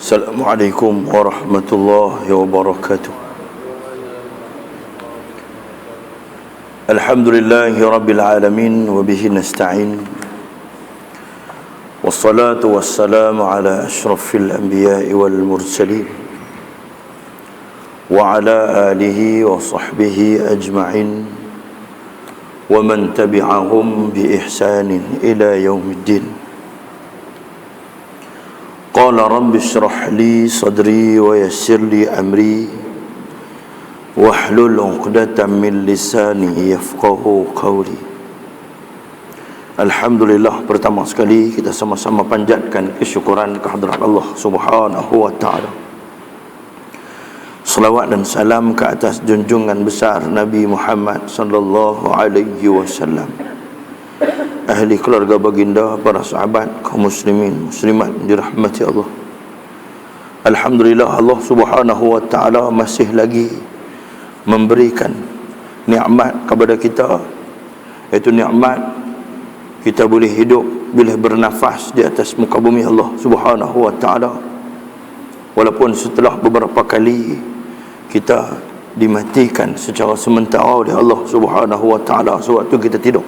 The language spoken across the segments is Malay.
Assalamualaikum warahmatullahi wabarakatuh. Alhamdulillahi rabbil alamin wa bihi nasta'in. Wassalatu wassalamu ala ashrafil anbiya'i wal mursalin wa ala alihi wa sahbihi ajma'in wa man tabi'ahum bi ihsanin ila yaumiddin. Qala rabbi shrah li sadri wa yassir li amri wahlul 'uqdatam min lisani yafqahu qawli. Alhamdulillah, pertama sekali kita sama-sama panjatkan kesyukuran kehadrat Allah Subhanahu wa taala. Selawat dan salam ke atas junjungan besar Nabi Muhammad sallallahu alaihi wasallam, ahli keluarga baginda, para sahabat, kaum muslimin muslimat dirahmati Allah. Alhamdulillah, Allah Subhanahu wa taala masih lagi memberikan nikmat kepada kita, iaitu nikmat kita boleh hidup, boleh bernafas di atas muka bumi Allah Subhanahu wa taala. Walaupun setelah beberapa kali kita dimatikan secara sementara oleh Allah Subhanahu wa taala sewaktu kita tidur.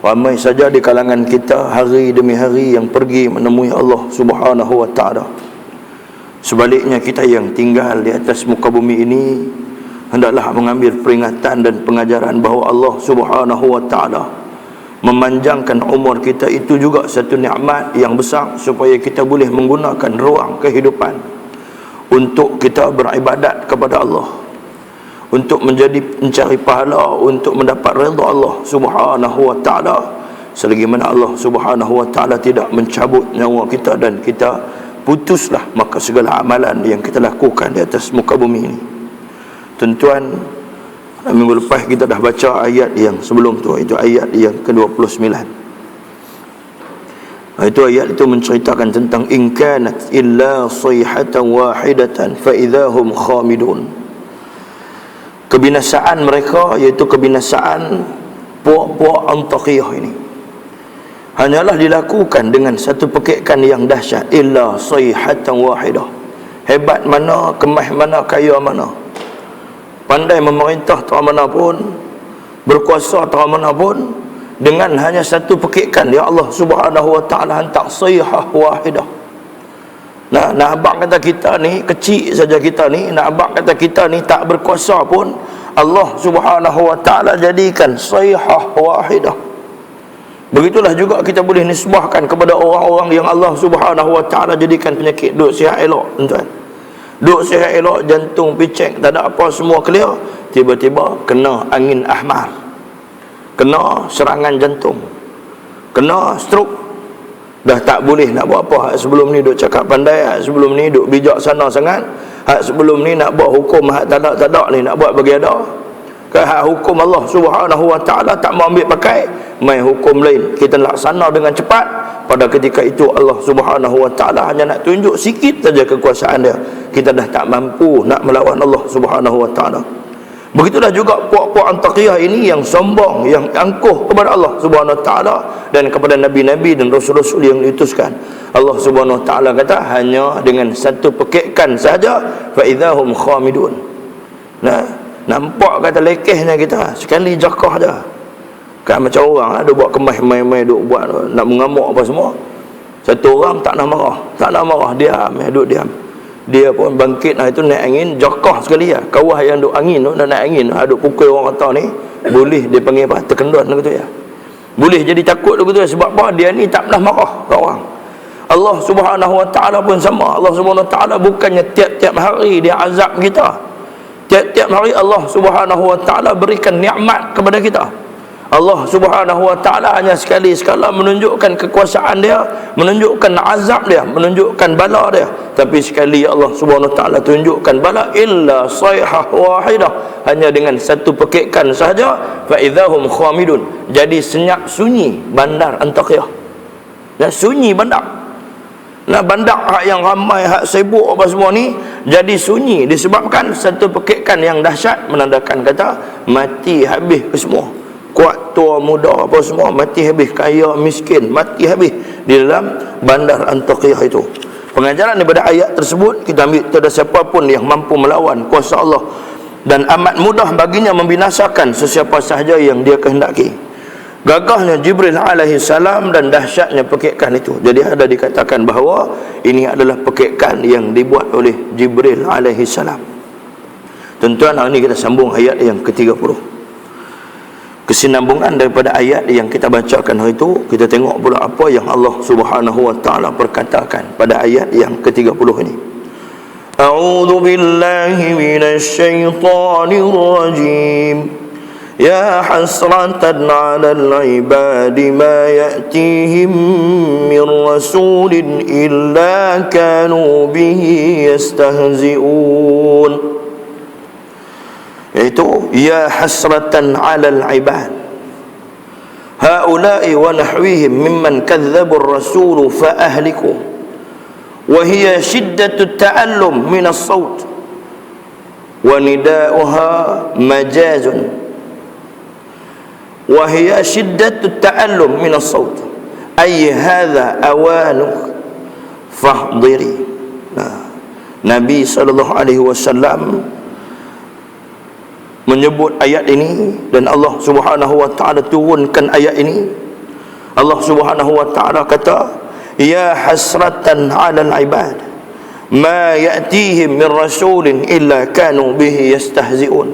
Ramai saja di kalangan kita hari demi hari yang pergi menemui Allah Subhanahu wa taala. Sebaliknya kita yang tinggal di atas muka bumi ini hendaklah mengambil peringatan dan pengajaran bahawa Allah Subhanahu wa taala memanjangkan umur kita itu juga satu nikmat yang besar, supaya kita boleh menggunakan ruang kehidupan untuk kita beribadat kepada Allah, untuk mencari pahala, untuk mendapat redha Allah Subhanahu wa taala. Selagi mana Allah Subhanahu wa taala tidak mencabut nyawa kita dan kita putuslah, maka segala amalan yang kita lakukan di atas muka bumi ini. Tuan-tuan, minggu lepas kita dah baca ayat yang sebelum tu, itu ayat yang ke-29. Itu ayat itu menceritakan tentang in kanat illa sayhatan wahidatan fa idahum khamidun. Kebinasaan mereka, iaitu kebinasaan puak-puak Antakiyah ini, hanyalah dilakukan dengan satu pekikan yang dahsyat. Illa sayhatan wahidah. Hebat mana, kemah mana, kaya mana, pandai memerintah tak mana pun, berkuasa tak mana pun, dengan hanya satu pekikan ya Allah Subhanahu wa taala hantar sayhah wahidah. Nak abang kata kita ni kecil saja, kita ni nak abang kata kita ni tak berkuasa pun, Allah Subhanahu wa taala jadikan sayhah wahidah. Begitulah juga kita boleh nisbahkan kepada orang-orang yang Allah Subhanahu wa taala jadikan penyakit duk sihat elok, tuan. Duk sihat elok, jantung picek, tak ada apa, semua clear, tiba-tiba kena angin ahmar, kena serangan jantung, kena stroke. Dah tak boleh nak buat apa. Sebelum ni duk cakap pandai, sebelum ni duk bijak sana sangat, sebelum ni nak buat hukum hak tak ni nak buat bagi ada. Kan hak hukum Allah Subhanahu wa taala tak mau ambil pakai, main hukum lain kita laksana dengan cepat. Pada ketika itu Allah Subhanahu wa taala hanya nak tunjuk sikit saja kekuasaan dia, kita dah tak mampu nak melawan Allah Subhanahu wa taala. Begitulah juga puak-puak Antakiyah ini yang sombong, yang angkuh kepada Allah Subhanahu wa taala dan kepada nabi-nabi dan rasul-rasul yang diutuskan. Allah Subhanahu wa taala kata hanya dengan satu pekikan saja fa idzahum khamidun. Nah, nampak kata lekehnya kita, sekali jakah dah. Kan macam orang ada buat kemas main-main, duk buat nak mengamuk apa semua. Satu orang tak nak marah, diam, duk diam. Dia pun bangkit itu naik angin, jakah sekali ya. Kawah yang duk angin tu, naik angin, duk pukul orang kata ni, boleh dia panggil apa? Terkendon gitu ya. Boleh jadi takut gitu ya. Sebab apa? Dia ni tak pernah marah ke orang. Allah Subhanahu wa taala pun sama. Allah Subhanahu wa taala bukannya tiap-tiap hari dia azab kita. Tiap-tiap hari Allah Subhanahu wa taala berikan nikmat kepada kita. Allah Subhanahu wa taala hanya sekali-sekala menunjukkan kekuasaan dia, menunjukkan azab dia, menunjukkan bala dia. Tapi sekali Allah Subhanahu wa taala tunjukkan bala illa sayhah wahidah, hanya dengan satu pekikan sahaja, fa idzahum khamidun. Jadi senyap sunyi bandar Antakiyah. Dan sunyi bandar. Nah, bandar hak yang ramai, hak sibuk apa semua ni jadi sunyi disebabkan satu pekikan yang dahsyat, menandakan kata mati habis ke semua. Kuat, tua, muda apa semua mati habis, kaya miskin mati habis di dalam bandar Antakiyah itu. Pengajaran daripada ayat tersebut kita ambil, tiada siapa pun yang mampu melawan kuasa Allah, dan amat mudah baginya membinasakan sesiapa sahaja yang dia kehendaki. Gagahnya Jibril alaihi salam dan dahsyatnya pekikan itu. Jadi ada dikatakan bahawa ini adalah pekikan yang dibuat oleh Jibril alaihi salam. Tuan-tuan, hari ini kita sambung ayat yang ke-30. Kesinambungan daripada ayat yang kita bacakan hari itu, kita tengok pula apa yang Allah Subhanahu wa taala perkatakan pada ayat yang ke-30 ini. A'udzu billahi minasy syaithanir rajim. Ya hasratan 'alal 'ibadi ma ya'tihim min rasulin illa kanu bihi yastahzi'un. Iaitu ya hasratan 'alal 'ibad haula'i wa nahwihim mimman kadzdzabu ar-rasul fa ahliku wa hiya shiddatu ta'allum min as-saut wa nida'uha majazun wa hiya shiddatu ta'allum min as-saut ay hadha awanu fahdiri. Nabi sallallahu alaihi wasallam menyebut ayat ini, dan Allah Subhanahu wa taala turunkan ayat ini. Allah Subhanahu wa taala kata, ya hasratan 'alal 'ibad ma ya'tihim min rasulin illa kanu bihi yastahzi'un.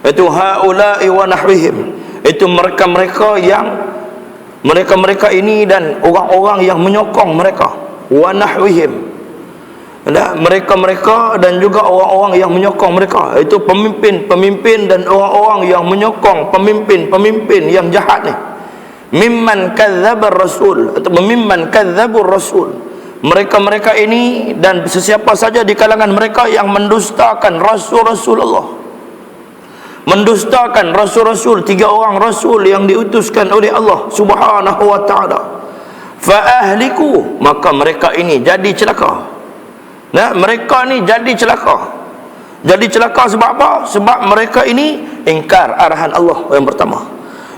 Itu haula'i wa nahwihim, itu mereka-mereka yang mereka ini dan orang-orang yang menyokong mereka. Wa nahwihim, mereka-mereka dan juga orang-orang yang menyokong mereka, itu pemimpin-pemimpin dan orang-orang yang menyokong pemimpin-pemimpin yang jahat ni. Mimman kadzdzabar rasul, atau mimman kadzdzabur rasul, mereka-mereka ini dan sesiapa saja di kalangan mereka yang mendustakan rasul-rasul Allah, mendustakan rasul-rasul, 3 orang rasul yang diutuskan oleh Allah Subhanahu wa taala. Fa ahliku, maka mereka ini jadi celaka. Mereka ni jadi celaka. Jadi celaka sebab apa? Sebab mereka ini ingkar arahan Allah, yang pertama.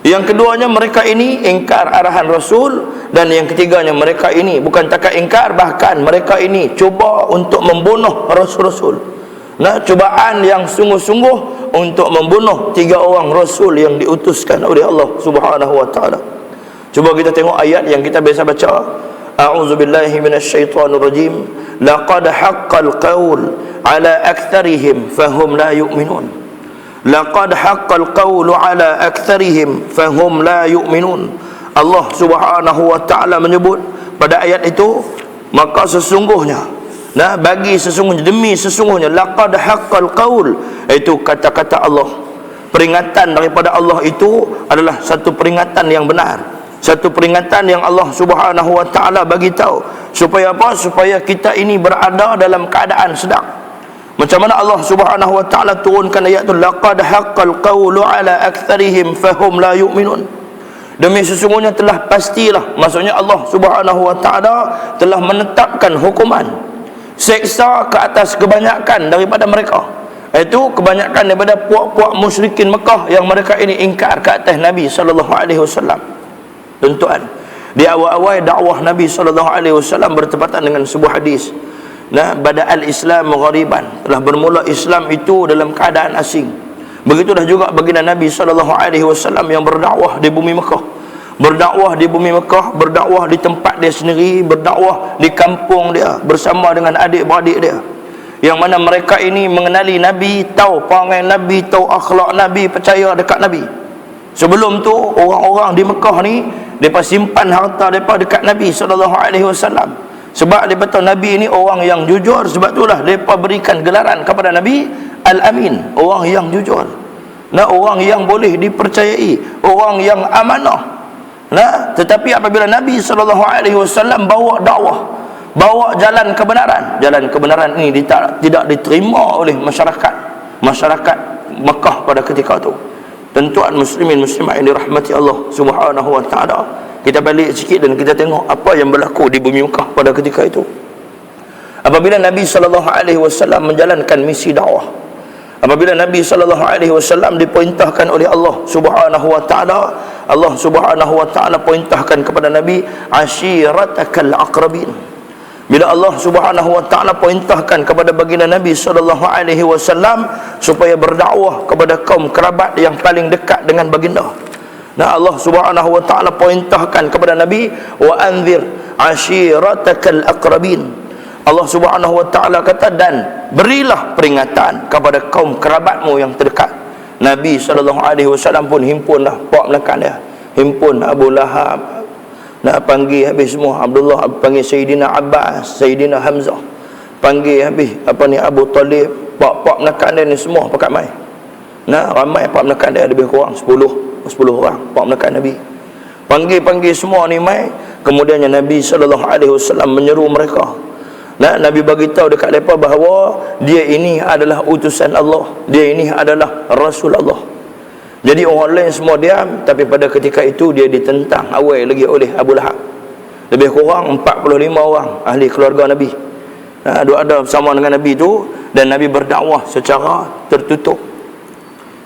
Yang keduanya, mereka ini ingkar arahan Rasul. Dan yang ketiganya, mereka ini bukan takat ingkar, bahkan mereka ini cuba untuk membunuh Rasul-Rasul. Cubaan yang sungguh-sungguh untuk membunuh 3 orang Rasul yang diutuskan oleh Allah Subhanahu wa ta'ala. Cuba kita tengok ayat yang kita biasa baca. A'udzu billahi minasyaitonir rajim. Laqad haqqal qaul ala aktharihim fahum la yu'minun. Laqad haqqal qaulu ala aktharihim fahum la yu'minun. Allah Subhanahu wa taala menyebut pada ayat itu, maka sesungguhnya, bagi sesungguhnya, demi sesungguhnya, laqad haqqal qaul, itu kata-kata Allah, peringatan daripada Allah itu adalah satu peringatan yang benar, satu peringatan yang Allah Subhanahu wa taala bagi tahu supaya apa? Supaya kita ini berada dalam keadaan sedang. Macam mana Allah Subhanahu wa taala turunkan ayat tu, laqad haqqal qawlu ala aktsarihim fahum la yu'minun. Demi sesungguhnya telah pastilah, maksudnya Allah Subhanahu wa taala telah menetapkan hukuman seksa ke atas kebanyakan daripada mereka. Itu kebanyakan daripada puak-puak musyrikin Mekah yang mereka ini ingkar ke atas Nabi sallallahu alaihi wasallam. Tuan-tuan, di awal-awal dakwah Nabi SAW bertepatan dengan sebuah hadis. Bada al-Islam ghariban, telah bermula Islam itu dalam keadaan asing. Begitulah juga baginda Nabi SAW yang berdakwah di bumi Mekah. Berdakwah di bumi Mekah, berdakwah di tempat dia sendiri, berdakwah di kampung dia bersama dengan adik-beradik dia. Yang mana mereka ini mengenali Nabi, tahu perangai Nabi, tahu akhlak Nabi, percaya dekat Nabi. Sebelum tu orang-orang di Mekah ni mereka simpan harta mereka dekat Nabi SAW. Sebab mereka tahu Nabi ni orang yang jujur. Sebab itulah mereka berikan gelaran kepada Nabi Al-Amin, orang yang jujur, orang yang boleh dipercayai, orang yang amanah. Tetapi apabila Nabi SAW bawa dakwah, bawa jalan kebenaran ini tidak diterima oleh masyarakat Mekah pada ketika itu. Tuan-tuan muslimin muslimat yang dirahmati Allah Subhanahu wa taala, kita balik sikit dan kita tengok apa yang berlaku di bumi Mekah pada ketika itu. Apabila Nabi SAW menjalankan misi dakwah, apabila Nabi SAW diperintahkan oleh Allah Subhanahu wa taala, Allah Subhanahu wa taala perintahkan kepada Nabi, ashiratakal aqrabin, Bila Allah Subhanahu wa taala perintahkan kepada baginda Nabi sallallahu alaihi wasallam supaya berdakwah kepada kaum kerabat yang paling dekat dengan baginda. Nah, Allah Subhanahu wa taala perintahkan kepada Nabi, wa anzir ashiratakal aqrabin. Allah Subhanahu wa taala kata, dan berilah peringatan kepada kaum kerabatmu yang terdekat. Nabi sallallahu alaihi wasallam pun himpunlah pak melakan dia. Himpun Abu Lahab, nak panggil habis semua. Abdullah panggil Sayyidina Abbas, Sayyidina Hamzah, panggil habis Abu Talib, pak menekan dia ni semua pakat mai. Nah, ramai pak menekan dia, lebih kurang 10 orang pak menekan Nabi. Panggil semua ni mai. Kemudiannya Nabi sallallahu alaihi wasallam menyeru mereka. Nah, Nabi bagi tahu dekat mereka bahawa dia ini adalah utusan Allah, dia ini adalah Rasul Allah. Jadi orang lain semua diam, tapi pada ketika itu dia ditentang awal lagi oleh Abu Lahab. Lebih kurang 45 orang ahli keluarga Nabi. Ada bersama dengan Nabi itu, dan Nabi berdakwah secara tertutup.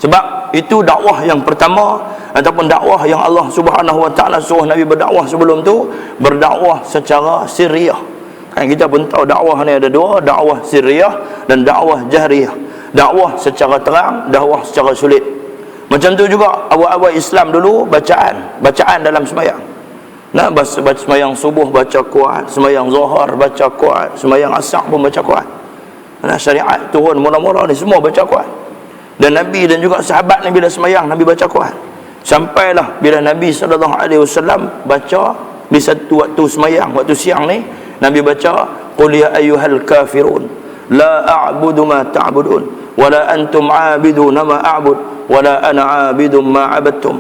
Sebab itu dakwah yang pertama, ataupun dakwah yang Allah Subhanahu wa taala suruh Nabi berdakwah sebelum tu, berdakwah secara sirriyah. Kan kita pun tahu dakwah ni ada dua, dakwah sirriyah dan dakwah jahriyah. Dakwah secara terang, dakwah secara sulit. Macam tu juga awal-awal Islam dulu, bacaan dalam sembahyang. Nah, baca sembahyang subuh baca kuat, sembahyang zuhur baca kuat, sembahyang asar pun baca kuat. Nah, syariat turun mula-mula ni semua baca kuat. Dan Nabi dan juga sahabat ni bila sembahyang Nabi baca kuat. Sampailah bila Nabi sallallahu alaihi wasallam baca di satu waktu sembahyang, waktu siang ni, Nabi baca, qul ya ayyuhal kafirun la a'budu ma ta'budun wa la antum 'abiduna ma a'bud wala ana 'abidun ma 'abadtum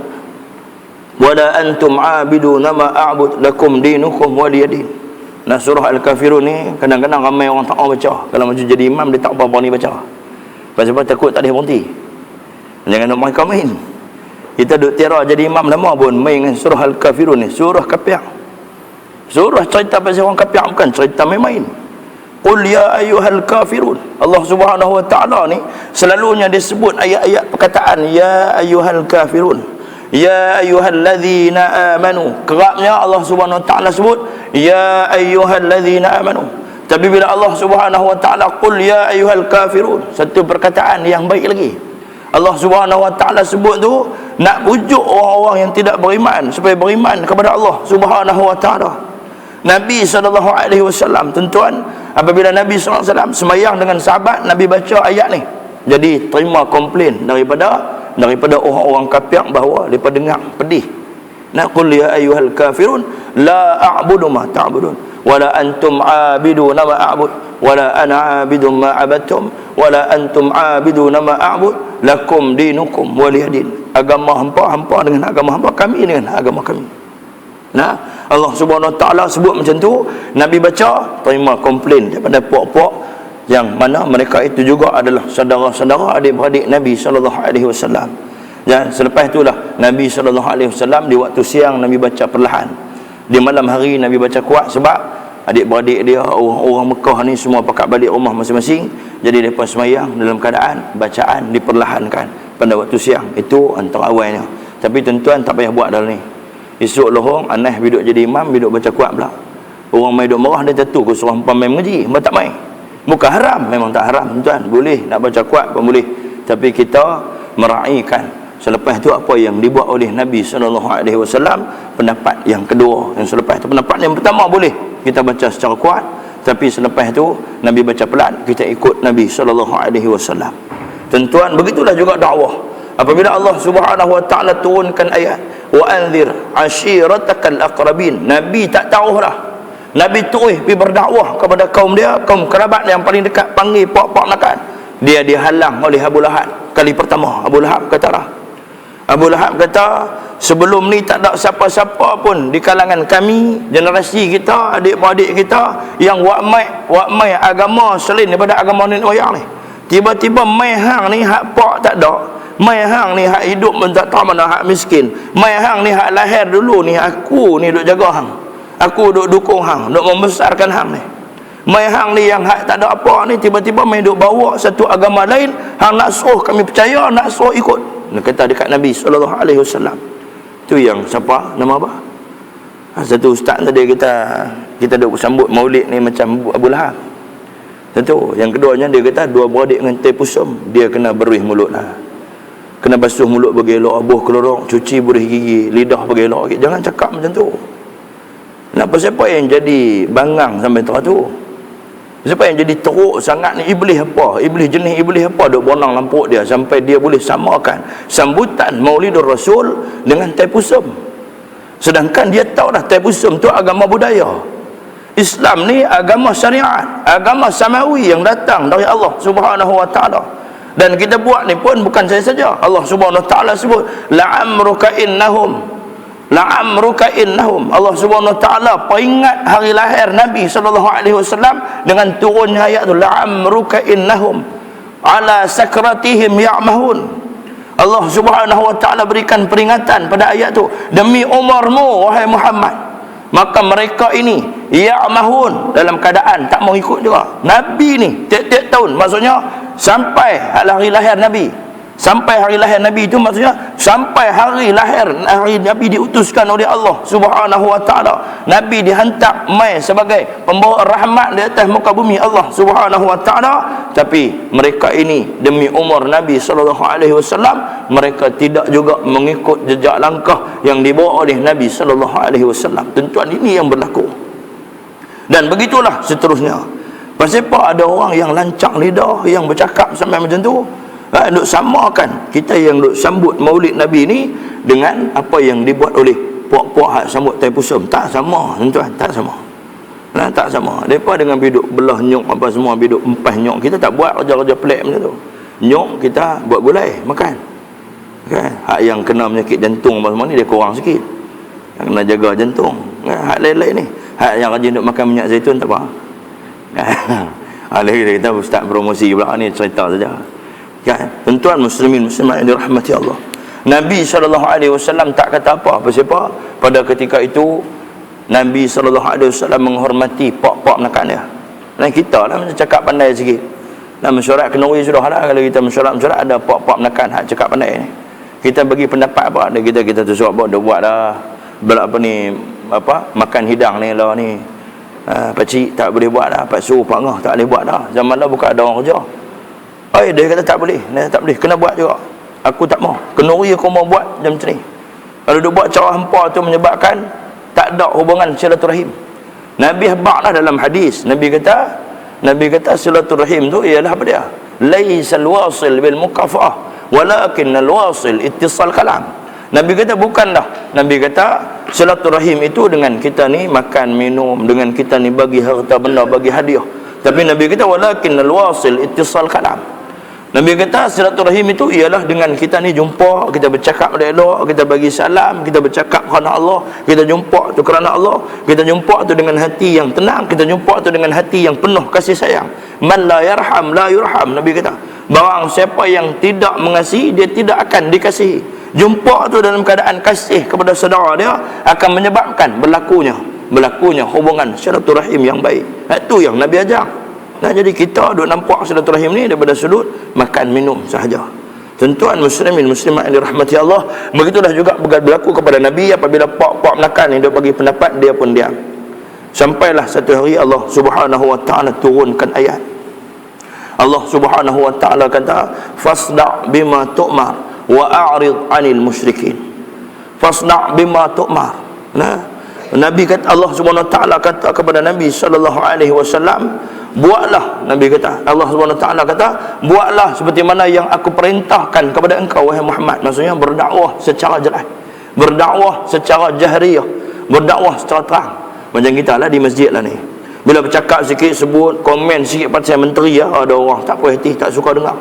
wala antum 'abiduna ma a'bud lakum dinukum waliyadin. Nah, surah Al-Kafirun ni kadang-kadang ramai orang tak mau baca. Kalau macam jadi imam dia tak apa-apa ni baca. Pasal takut tak boleh berhenti. Jangan nak mereka main. Kita duk tira jadi imam lama pun main dengan surah Al-Kafirun ni, surah kafir. Surah cerita pasal orang kafir, bukan cerita main-main. Qul ya ayyuhal kafirun. Allah Subhanahu wa taala ni selalunya disebut ayat-ayat perkataan ya ayyuhal kafirun, ya ayyuhallazina amanu. Kerapnya Allah Subhanahu wa taala sebut ya ayyuhallazina amanu. Tapi bila Allah Subhanahu wa taala qul ya ayyuhal kafirun, satu perkataan yang baik lagi. Allah Subhanahu wa taala sebut tu nak pujuk orang-orang yang tidak beriman supaya beriman kepada Allah Subhanahu wa taala. Nabi sallallahu alaihi wasallam, tuan-tuan, apabila Nabi sallallahu alaihi wasallam sembahyang dengan sahabat, Nabi baca ayat ni. Jadi terima komplain daripada orang-orang kafir bahawa mereka dengar pedih. Naqul ya ayyuhal kafirun la a'budu ma ta'budun wala antum 'abiduna ma a'bud wala ana 'abidun ma 'abadtum wala antum 'abiduna ma a'bud lakum dinukum waliyadin. Agama hampa dengan agama hampa, kami dengan agama kami. Nah, Allah Subhanahu wa taala sebut macam tu, Nabi baca, terima komplain daripada puak-puak yang mana mereka itu juga adalah saudara-saudara adik-beradik Nabi sallallahu alaihi wasallam. Dan selepas itulah Nabi sallallahu alaihi wasallam di waktu siang Nabi baca perlahan. Di malam hari Nabi baca kuat sebab adik-beradik dia orang Mekah ni semua pakat balik rumah masing-masing. Jadi depa sembahyang dalam keadaan bacaan diperlahankan pada waktu siang. Itu antara awalnya. Tapi tuan-tuan tak payah buat dalam ni. Esok lohong aneh biduk jadi imam, biduk baca kuat pula. Orang mai duk marah dia tentu ke suruh hangpa mai mengaji, hangpa tak mai. Bukan haram, memang tak haram tuan. Boleh nak baca kuat pun boleh. Tapi kita meraihkan selepas itu apa yang dibuat oleh Nabi sallallahu alaihi wasallam, pendapat yang kedua. Yang selepas itu pendapat yang pertama boleh kita baca secara kuat, tapi selepas itu Nabi baca pelan, kita ikut Nabi sallallahu alaihi wasallam. Tuan-tuan, begitulah juga dakwah. Apabila Allah Subhanahu wa taala turunkan ayat wa anzir ashiratakal aqrabin, Nabi tak tahu dah. Nabi terus pergi berdakwah kepada kaum dia, kaum kerabat yang paling dekat, panggil pak-pak makan. Dia dihalang oleh Abu Lahab. Kali pertama Abu Lahab kata dah. Abu Lahab kata, sebelum ni tak ada siapa-siapa pun di kalangan kami, generasi kita, adik-beradik kita yang wakmai agama selain daripada agama nenek moyang ni. Tiba-tiba mai hang ni hak pak tak ada. Mai hang ni hak hidup pun tak tahu mana hak miskin. Mai hang ni hak lahir dulu ni aku ni duk jaga hang. Aku duk dukung hang, duk membesarkan hang ni. Mai hang ni yang hak tak ada apa ni tiba-tiba mai duk bawa satu agama lain, hang nak suruh kami percaya, nak suruh ikut. Dia kata dekat Nabi sallallahu alaihi wasallam. Tu yang siapa? Nama apa? Satu ustaz tadi kita kita duk sambut maulid ni macam Abu Lahab. Tentu. Yang keduanya dia kata dua beradik dengan teh pusum, dia kena beruih mulut lah. Kena basuh mulut bagi elok, abuh kelorok, cuci beruih gigi, lidah bagi elok. Jangan cakap macam tu. Kenapa siapa yang jadi bangang sampai tu? Siapa yang jadi teruk sangat ni? Iblis apa? Jenis iblis apa duk bonang lampuk dia sampai dia boleh samakan sambutan Maulidur Rasul dengan teh pusum. Sedangkan dia tahu dah teh pusum tu agama budaya. Islam ni agama syariat, agama samawi yang datang dari Allah Subhanahu wa taala. Dan kita buat ni pun bukan saya saja. Allah Subhanahu wa taala sebut la'amruka innahum. Allah Subhanahu wa taala peringat hari lahir Nabi sallallahu alaihi wasallam dengan turunnya ayat tu la'amruka innahum ala sakratihim ya'mahun. Allah Subhanahu wa taala berikan peringatan pada ayat tu, demi umurmu wahai Muhammad, maka mereka ini ya'mahun, dalam keadaan tak mau ikut juga. Nabi ni tiap-tiap tahun, maksudnya sampai hari lahir Nabi. Sampai hari lahir Nabi itu maksudnya sampai hari Nabi diutuskan oleh Allah Subhanahu wa taala. Nabi dihantar mai sebagai pembawa rahmat di atas muka bumi Allah Subhanahu wa taala, tapi mereka ini demi umur Nabi sallallahu alaihi wasallam mereka tidak juga mengikut jejak langkah yang dibawa oleh Nabi sallallahu alaihi wasallam. Tentuan ini yang berlaku. Dan begitulah seterusnya. Pasal apa ada orang yang lancang lidah, yang bercakap sampai macam tu? Duk samakan kita yang duk sambut maulid Nabi ni dengan apa yang dibuat oleh puak-puak hak sambut teh pusum. Tak sama, tuan, tak sama. Tak sama. Depa dengan biduk belah nyok apa semua, biduk empas nyok, kita tak buat kerja-kerja pelik macam tu. Nyok kita buat gulai makan. Kan? Hak yang kena penyakit jantung apa semua ni dia kurang sikit. Yang kena jaga jantung. Hak lain-lain ni, hak yang rajin duk makan minyak zaitun tak apa. Alih kita ustaz promosi pula ni, cerita saja. Kan? Tuan muslimin muslimat yang dirahmati Allah, Nabi SAW tak kata apa. Pasal apa? Pada ketika itu Nabi SAW menghormati pak-pak menakan dia. Dan kita lah macam cakap pandai sikit. Dan mesyuarat kenuri sudah lah. Kalau kita mesyuarat ada pak-pak menakan hak cakap pandai ni, kita bagi pendapat apa ada, kita tu suap buat, dia buat dah apa ni, apa makan hidang ni lah ni, pakcik tak boleh buat dah, pak suruh pak ngah tak boleh buat dah. Zaman lah bukan ada orang kerja. Dia kata tak boleh, kena buat juga. Aku tak mau, kenuri aku mau buat macam ni. Kalau dia buat cara hampa tu menyebabkan tak ada hubungan silaturahim. Nabi habaqlah dalam hadis, Nabi kata silaturahim tu ialah apa dia? Laisal wasil bil mukafa'ah walakin al wasil ittisal kalam. Nabi kata bukanlah, Nabi kata silaturahim itu dengan kita ni makan minum, dengan kita ni bagi harta benda, bagi hadiah. Tapi Nabi kata walakin al wasil ittisal kalam. Nabi kata silaturahim itu ialah dengan kita ni jumpa, kita bercakap elok, kita bagi salam, kita bercakap kerana Allah, kita jumpa tu kerana Allah, kita jumpa tu dengan hati yang tenang, kita jumpa tu dengan hati yang penuh kasih sayang. Man la yarham la yurham. Nabi kata barang siapa yang tidak mengasihi, dia tidak akan dikasihi. Jumpa tu dalam keadaan kasih kepada saudara dia akan menyebabkan berlakunya hubungan silaturahim yang baik. Itu yang Nabi ajar. Nah, jadi kita duk nampak silaturahim ni daripada sudut makan minum sahaja. Tuan-tuan muslimin muslimat yang dirahmati Allah, begitulah juga berlaku kepada Nabi. Apabila pak-pak menakan ni dia bagi pendapat, dia pun diam. Sampailah satu hari Allah Subhanahu wa taala turunkan ayat. Allah Subhanahu wa taala kata fasda' bima tu'mar wa a'rid 'anil musyrikin. Fasda' bima tu'mar. Nah, Nabi kata, Allah Subhanahu wa taala kata kepada Nabi sallallahu alaihi wasallam, buatlah, Nabi kata, Allah Subhanahu wa taala kata, buatlah seperti mana yang aku perintahkan kepada engkau wahai Muhammad. Maksudnya berdakwah secara jelas, berdakwah secara jahriyah, berdakwah secara terang. Macam kita lah di masjid lah ni, bila bercakap sikit, sebut komen sikit pasal menteri ya, ada orang tak puas hati, tak suka dengar.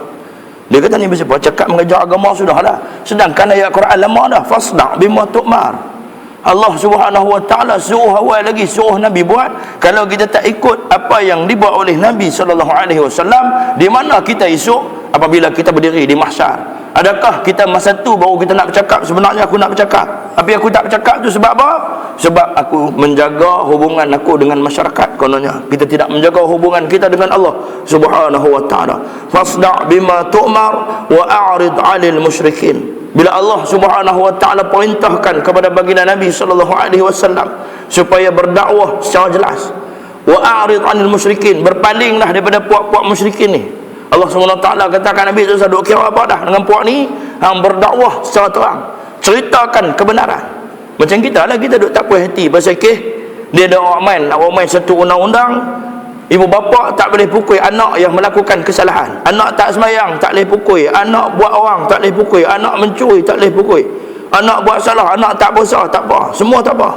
Dia kata ni berapa cakap mengajar agama sudahlah, sedangkan ayat Quran lama dah, fasda' bima tu'mar. Allah Subhanahu wa taala suruh awal lagi, suruh Nabi buat. Kalau kita tak ikut apa yang dibuat oleh Nabi sallallahu alaihi wasallam, di mana kita esok apabila kita berdiri di mahsyar? Adakah kita masa tu baru kita nak bercakap, sebenarnya aku nak bercakap, tapi aku tak bercakap tu sebab apa? Sebab aku menjaga hubungan aku dengan masyarakat. Kononnya kita tidak menjaga hubungan kita dengan Allah Subhanahu wa taala. Fasda' bima tu'mar wa a'rid 'anil musyrikin. Bila Allah Subhanahu wa taala perintahkan kepada baginda Nabi sallallahu alaihi wasallam supaya berdakwah secara jelas. Wa a'rid 'anil musyrikin, berpalinglah daripada puak-puak musyrikin ni. Allah SWT katakan Nabi SAW, duk kira apa dah dengan puak ni, hang berdakwah secara terang, ceritakan kebenaran. Macam kita lah, kita duk tak puas hati pasal dia ada orang main satu undang-undang, ibu bapa tak boleh pukul anak yang melakukan kesalahan, anak tak sembahyang tak boleh pukul, anak buat orang tak boleh pukul, anak mencuri tak boleh pukul, anak buat salah, anak tak puasa tak apa, semua tak apa.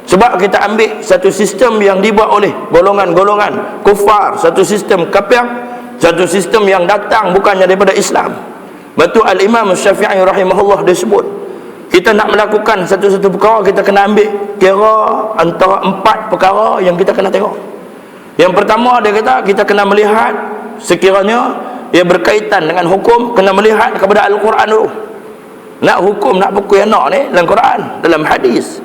Sebab kita ambil satu sistem yang dibuat oleh golongan-golongan kufar, satu sistem kafir, satu sistem yang datang bukannya daripada Islam. Betul Al-Imam Syafi'i rahimahullah dia sebut, kita nak melakukan satu-satu perkara, kita kena ambil kira antara 4 perkara yang kita kena tengok. Yang pertama dia kata, kita kena melihat sekiranya ia berkaitan dengan hukum, kena melihat kepada Al-Quran dulu. Nak hukum, nak pukul anak ni dalam Quran, dalam hadis.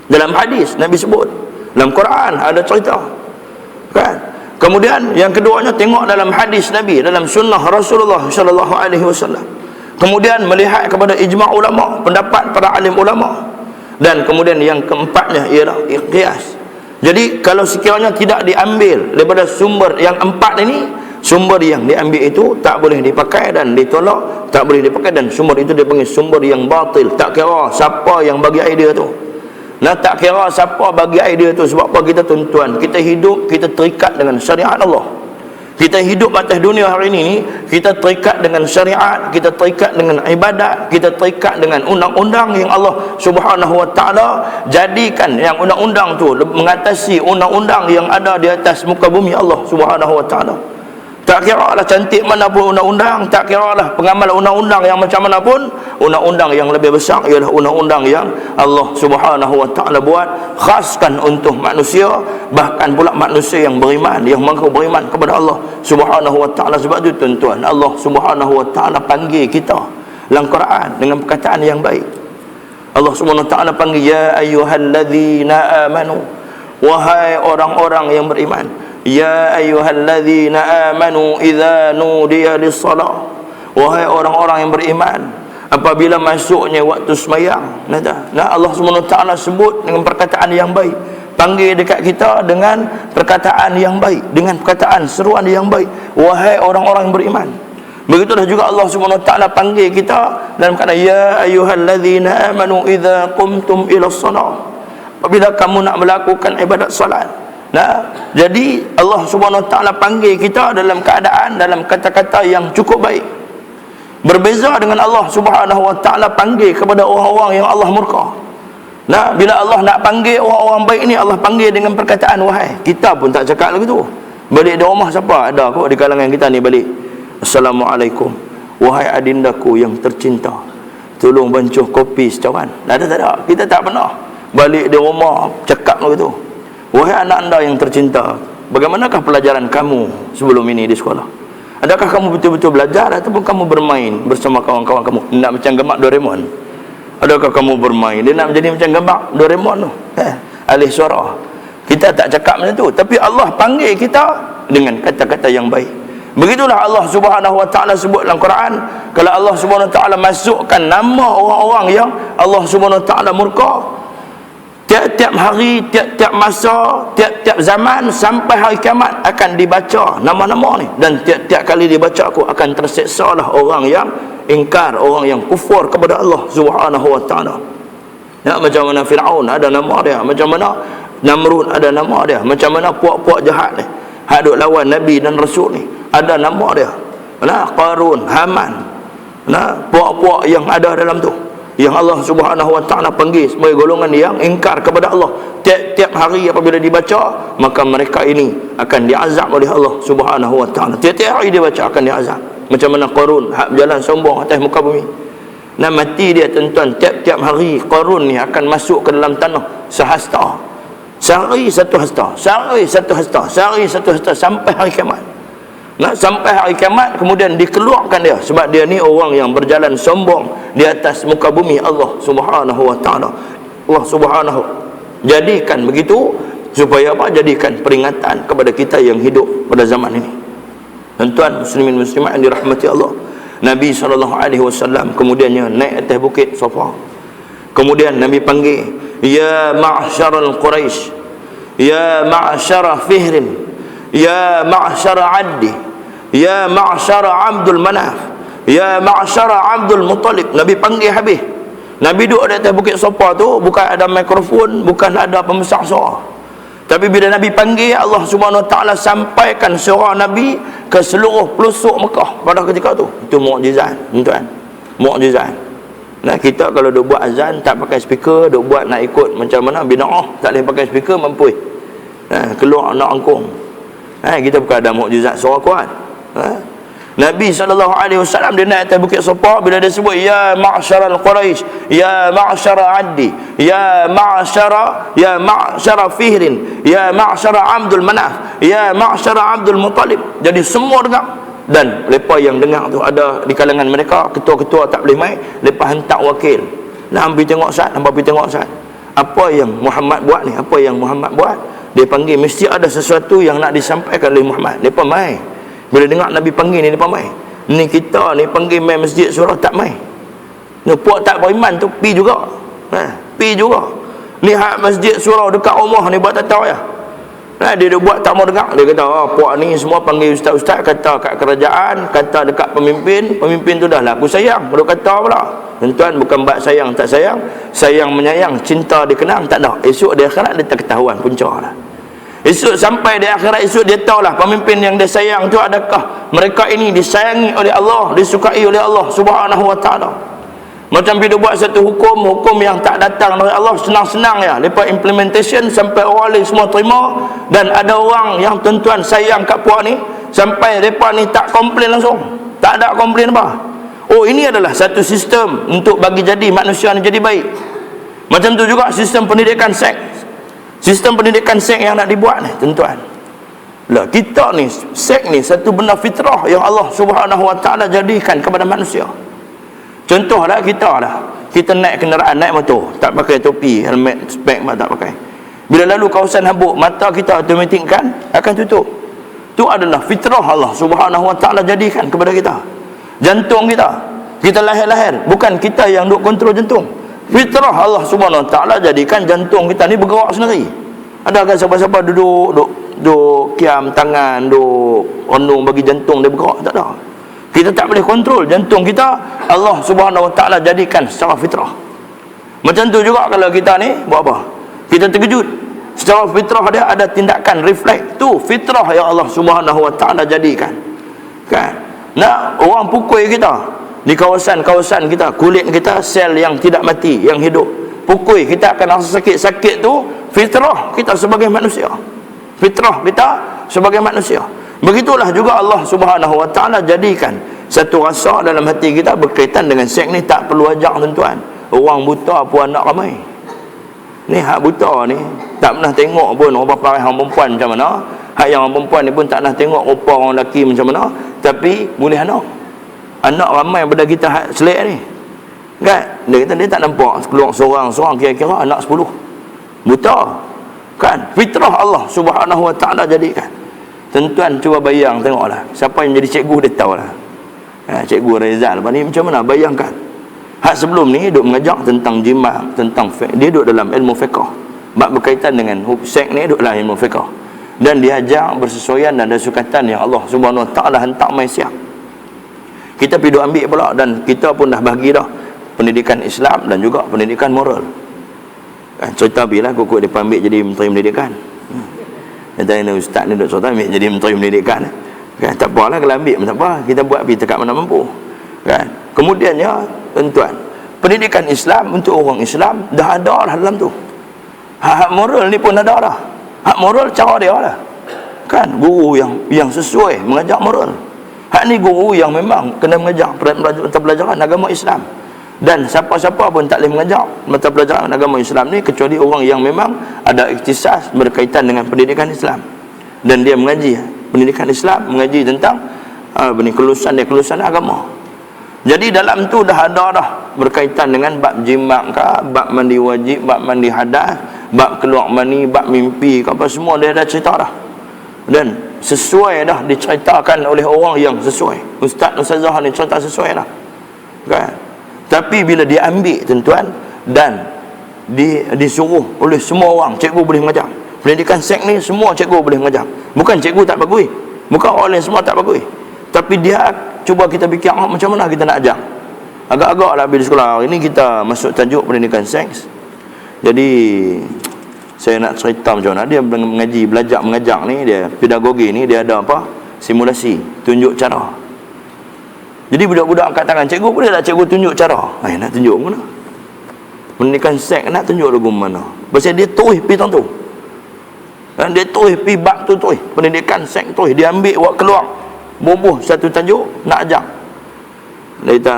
Dalam hadis Nabi sebut, dalam Quran ada cerita, kan? Kemudian yang keduanya, tengok dalam hadis Nabi, dalam sunnah Rasulullah sallallahu alaihi wasallam. Kemudian melihat kepada ijma' ulama, pendapat para alim ulama. Dan kemudian yang keempatnya ialah qiyas. Jadi kalau sekiranya tidak diambil daripada sumber yang 4 ini, sumber yang diambil itu tak boleh dipakai dan ditolak, tak boleh dipakai, dan sumber itu dipanggil sumber yang batil. Tak kira siapa yang bagi idea tu. Nah, tak kira siapa bagi idea tu. Sebab apa kita tuan-tuan, kita hidup, kita terikat dengan syariat Allah. Kita hidup atas dunia hari ini, kita terikat dengan syariat, kita terikat dengan ibadat, kita terikat dengan undang-undang yang Allah Subhanahu wa taala jadikan, yang undang-undang tu mengatasi undang-undang yang ada di atas muka bumi Allah Subhanahu wa taala. Tak kira lah cantik mana pun undang-undang, tak kira lah pengamal undang-undang yang macam mana pun, undang-undang yang lebih besar ialah undang-undang yang Allah Subhanahu wa taala buat khaskan untuk manusia, bahkan pula manusia yang beriman, yang mengaku beriman kepada Allah Subhanahu wa taala. Sebab itu tuan-tuan, Allah Subhanahu wa taala panggil kita dalam Quran dengan perkataan yang baik. Allah Subhanahu wa taala panggil, ya ayyuhallazina amanu, wahai orang-orang yang beriman. Ya ayyuhallazina amanu idza nudiya lis-salah, wahai orang-orang yang beriman, apabila masuknya waktu sembahyang. Nah, Allah Subhanahu wa taala sebut dengan perkataan yang baik, panggil dekat kita dengan perkataan yang baik, dengan perkataan seruan yang baik, wahai orang-orang yang beriman. Begitulah juga Allah Subhanahu wa taala panggil kita dalam kata, ya ayyuhallazina amanu idza qumtum ilas-salah, apabila kamu nak melakukan ibadat salat. Nah, jadi Allah Subhanahu wa taala panggil kita dalam keadaan, dalam kata-kata yang cukup baik. Berbeza dengan Allah Subhanahu wa taala panggil kepada orang-orang yang Allah murka. Nah, bila Allah nak panggil orang-orang baik ni, Allah panggil dengan perkataan wahai. Kita pun tak cakap lagi tu. Balik di rumah siapa ada kok di kalangan kita ni balik, assalamualaikum, wahai adindaku yang tercinta, tolong bancuh kopi secawan. Tak ada. Kita tak pernah balik di rumah cakap begitu. Wahai anak anda yang tercinta, bagaimanakah pelajaran kamu sebelum ini di sekolah? Adakah kamu betul-betul belajar ataupun kamu bermain bersama kawan-kawan kamu? Nak macam gemak Doraemon. Adakah kamu bermain? Dia nak menjadi macam gemak Doraemon tu. Alih suara. Kita tak cakap macam tu, tapi Allah panggil kita dengan kata-kata yang baik. Begitulah Allah Subhanahu wa taala sebut dalam Quran. Kalau Allah Subhanahu wa taala masukkan nama orang-orang yang Allah Subhanahu wa taala murka, tiap-tiap hari, tiap-tiap masa, tiap-tiap zaman sampai hari kiamat akan dibaca nama-nama ni, dan tiap-tiap kali dibaca aku akan terseksa lah orang yang ingkar, orang yang kufur kepada Allah Subhanahu wa taala. Ya, macam mana Firaun ada nama dia, macam mana Namrud ada nama dia, macam mana puak-puak jahat ni hak duk lawan Nabi dan Rasul ni ada nama dia. Nah, Qarun, Haman, nah, puak-puak yang ada dalam tu, yang Allah Subhanahu wa taala panggil sebagai golongan yang ingkar kepada Allah. Tiap-tiap hari apabila dibaca, maka mereka ini akan diazab oleh Allah Subhanahu wa taala. Tiap-tiap hari dibaca akan diazab. Macam mana Qarun hak berjalan sombong atas muka bumi. Nah, mati dia tuan-tuan, tiap-tiap hari Qarun ni akan masuk ke dalam tanah sehasta. Sehari satu hasta, sehari satu hasta, sehari satu hasta sampai hari kiamat. Nah, sampai hari kiamat kemudian dikeluarkan dia, sebab dia ni orang yang berjalan sombong di atas muka bumi Allah Subhanahu wa taala. Allah Subhanahu jadikan begitu supaya apa? Jadikan peringatan kepada kita yang hidup pada zaman ini. Tuan-tuan muslimin muslimat yang dirahmati Allah, Nabi SAW kemudiannya naik atas bukit Safa. Kemudian Nabi panggil, ya ma'syaral Quraisy, ya ma'syara Fihrin, ya ma'syara Addi, ya ma'syara Abdul Manaf, ya ma'syara Abdul Muttalib. Nabi panggil habis. Nabi duduk di atas bukit Safa tu, bukan ada mikrofon, bukan ada pembesar suara. Tapi bila Nabi panggil, Allah Subhanahu Wa Taala sampaikan suara Nabi ke seluruh pelosok Mekah pada ketika tu. Itu mukjizat, tuan. Mukjizat. Nah, kita kalau duk buat azan tak pakai speaker, duk buat nak ikut macam mana bid'ah, tak boleh pakai speaker mampu. Keluar nak angkung. Kita bukan ada mukjizat suara kuat. Nabi SAW dia naik atas bukit Safa, bila dia sebut ya ma'syaral Quraisy, ya ma'syara Addi, ya ma'syara Fihrin, ya ma'syara Abdul Manaf, ya ma'syara Abdul Muttalib. Jadi semua dengar. Dan mereka yang dengar tu ada di kalangan mereka ketua-ketua tak boleh mai, lepas hantar wakil. Nak pergi tengok Ustaz, nampak pergi tengok Ustaz. Apa yang Muhammad buat ni? Apa yang Muhammad buat? Dia panggil mesti ada sesuatu yang nak disampaikan oleh Muhammad. Depa mai. Bila dengar Nabi panggil ni depa mai. Ni kita ni panggil mai masjid surah tak mai. Ni puak tak beriman tu pi juga. Pi juga. Lihat masjid surau dekat rumah ni buat tak tahu ya. Dia buat tak mau dengar. Dia kata, puak ni semua panggil ustaz-ustaz, kata kat kerajaan, kata dekat pemimpin. Pemimpin tu dah lah aku sayang. Baru kata pula. Tuan-tuan, bukan bab sayang tak sayang. Sayang menyayang, cinta dikenang, tak ada. Esok di akhirat dia tak ketahuan punca lah. Esok sampai di akhirat, esok dia tahulah pemimpin yang dia sayang tu adakah mereka ini disayangi oleh Allah, disukai oleh Allah Subhanahu Wa Taala. Macam bila buat satu hukum yang tak datang dari Allah, senang-senang ya, lepas implementation sampai orang lain semua terima. Dan ada orang yang tuan-tuan sayang kat puak ni, sampai mereka ni tak komplain langsung, tak ada komplain apa. Oh, ini adalah satu sistem untuk bagi jadi manusia ni jadi baik. Macam tu juga sistem pendidikan seks. Sistem pendidikan seks yang nak dibuat ni tuan-tuan, lah kita ni seks ni satu benda fitrah yang Allah Subhanahu Wa Taala jadikan kepada manusia. Contohlah kita naik kenderaan, naik motor, tak pakai topi, helmet, spek tak pakai. Bila lalu kawasan habuk, mata kita automatik kan akan tutup. Itu adalah fitrah Allah Subhanahu Wa Taala jadikan kepada kita. Jantung kita lahir-lahir, bukan kita yang duk kontrol jantung. Fitrah Allah Subhanahu Wa Taala jadikan jantung kita ni bergerak sendiri. Ada kan siapa-siapa duduk kiam tangan, duduk renung bagi jantung dia bergerak? Tak ada. Kita tak boleh kontrol jantung kita. Allah Subhanahu Wa Taala jadikan secara fitrah. Macam tu juga kalau kita ni buat apa? Kita terkejut, secara fitrah dia ada tindakan refleks. Tu fitrah yang Allah Subhanahu Wa Taala jadikan. Kan? Nak orang pukul kita di kawasan-kawasan kita, kulit kita sel yang tidak mati, yang hidup. Pukul kita akan rasa sakit-sakit tu fitrah kita sebagai manusia. Fitrah kita sebagai manusia. Begitulah juga Allah Subhanahu Wa Taala jadikan satu rasa dalam hati kita berkaitan dengan seks ni. Tak perlu ajak tuan-tuan. Orang buta pun anak ramai. Ni hak buta ni tak pernah tengok pun orang pakai orang perempuan macam mana. Hak yang orang perempuan ni pun tak pernah tengok rupa orang lelaki macam mana, tapi boleh anak ramai pada kita hak selek ni. Kan? Dia kata dia tak nampak keluar seorang-seorang, kira-kira anak 10. Buta. Kan? Fitrah Allah Subhanahu Wa Taala jadikan. Tuan-tuan cuba bayang tengoklah. Siapa yang jadi cikgu dia tahulah. Cikgu Rezal lepas ni macam mana? Bayangkan. Hak sebelum ni duk mengajar tentang jima', tentang fiqh. Dia duk dalam ilmu fiqh. Bab berkaitan dengan seks ni duk dalam ilmu fiqh. Dan dia ajar bersesuaian dan ada sukatan yang Allah Subhanahu Wa Taala hantar mai siap. Kita pergi duk ambil pula, dan kita pun dah bagi dah pendidikan Islam dan juga pendidikan moral. Cerita bila kukuk dia ambil jadi menteri pendidikan. Kata ni ustaz ni duk cerita ambil jadi menteri pendidikan. Kan, tak apalah kalau ambil tak apa, kita buat pergi dekat mana mampu. Kan? Kemudiannya tuan-tuan, pendidikan Islam untuk orang Islam dah ada dah dalam tu. Hak moral ni pun ada dah. Hak moral cara dia lah. Kan, guru yang sesuai mengajar moral. Hak ni guru yang memang kena mengajar mata pelajaran agama Islam. Dan siapa-siapa pun tak boleh mengajar mata pelajaran agama Islam ni kecuali orang yang memang ada ikhtisas berkaitan dengan pendidikan Islam. Dan dia mengaji pendidikan Islam, mengaji tentang kelulusan agama. Jadi dalam tu dah ada dah berkaitan dengan bab jimat ke, bab mandi wajib, bab mandi hadas, bab keluar mani, bab mimpi ke, apa semua dia dah cerita dah. Dan sesuai dah diceritakan oleh orang yang sesuai. Ustaz Ustazah ni cerita sesuai dah. Kan? Tapi bila dia ambil tuan-tuan, dan disuruh oleh semua orang, cikgu boleh mengajar. Pendidikan seks ni semua cikgu boleh mengajar. Bukan cikgu tak bagus, bukan orang lain semua tak bagus, tapi dia cuba kita fikir macam mana kita nak ajar. Agak-agak lah bila sekolah hari ni kita masuk tajuk pendidikan seks. Jadi saya nak cerita macam mana dia belajar mengajar ni, dia pedagogi ni dia ada apa? Simulasi, tunjuk cara. Jadi budak-budak angkat tangan, cikgu boleh tak cikgu tunjuk cara? Nak tunjuk mana? Pendidikan seks nak tunjuk lagu mana? Pasal dia tulis pi tu. Dan dia tulis pi bab tu tulis. Pendidikan seks tulis, dia ambil buat keluar. Bubuh satu tajuk nak ajar. Dia kata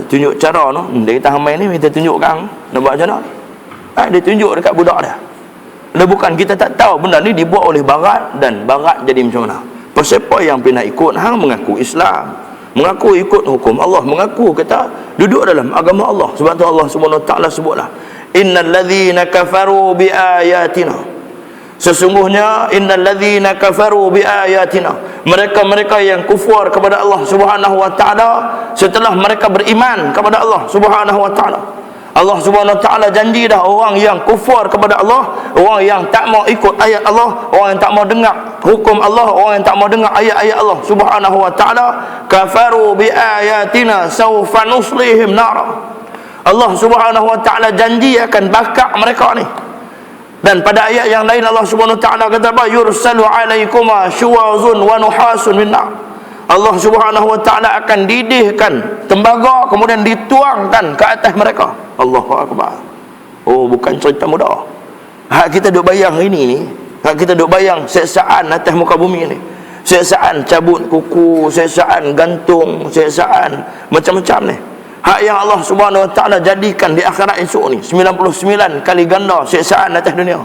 tunjuk cara tu. Dia kata hamai ni kita tunjukkan nak buat macam mana. Dia tunjuk dekat budak dia. Dia bukan kita tak tahu benda ni dibuat oleh barat dan barat jadi macam mana. Siapa yang pernah ikut hang mengaku Islam, mengaku ikut hukum Allah, mengaku kata duduk dalam agama Allah. Sebab tu Allah Subhanahu Wa Taala sebutlah, innal ladzina kafaru bi ayatina, sesungguhnya innal ladzina kafaru bi ayatina, mereka-mereka yang kufur kepada Allah Subhanahu Wa Taala setelah mereka beriman kepada Allah Subhanahu Wa Taala. Allah Subhanahu Wa Taala janji dah orang yang kufur kepada Allah, orang yang tak mau ikut ayat Allah, orang yang tak mau dengar hukum Allah, orang yang tak mau dengar ayat-ayat Allah Subhanahu Wa Taala, kafaru bi ayatina sawfa nuslihim nara. Allah Subhanahu Wa Taala janji akan bakar mereka ni. Dan pada ayat yang lain Allah Subhanahu Wa Taala kata apa? Yursalu alaikuma syuwazun wa nuhasun min nar. Allah Subhanahu Wa Taala akan didihkan tembaga kemudian dituangkan ke atas mereka. Allahu Akbar. Oh, bukan cerita mudah. Hak kita duk bayang ini ni, hak kita duk bayang seksaan atas muka bumi ni. Seksaan cabut kuku, seksaan gantung, seksaan macam-macam ni. Hak yang Allah Subhanahu Wa Taala jadikan di akhirat esok ni 99 kali ganda seksaan atas dunia.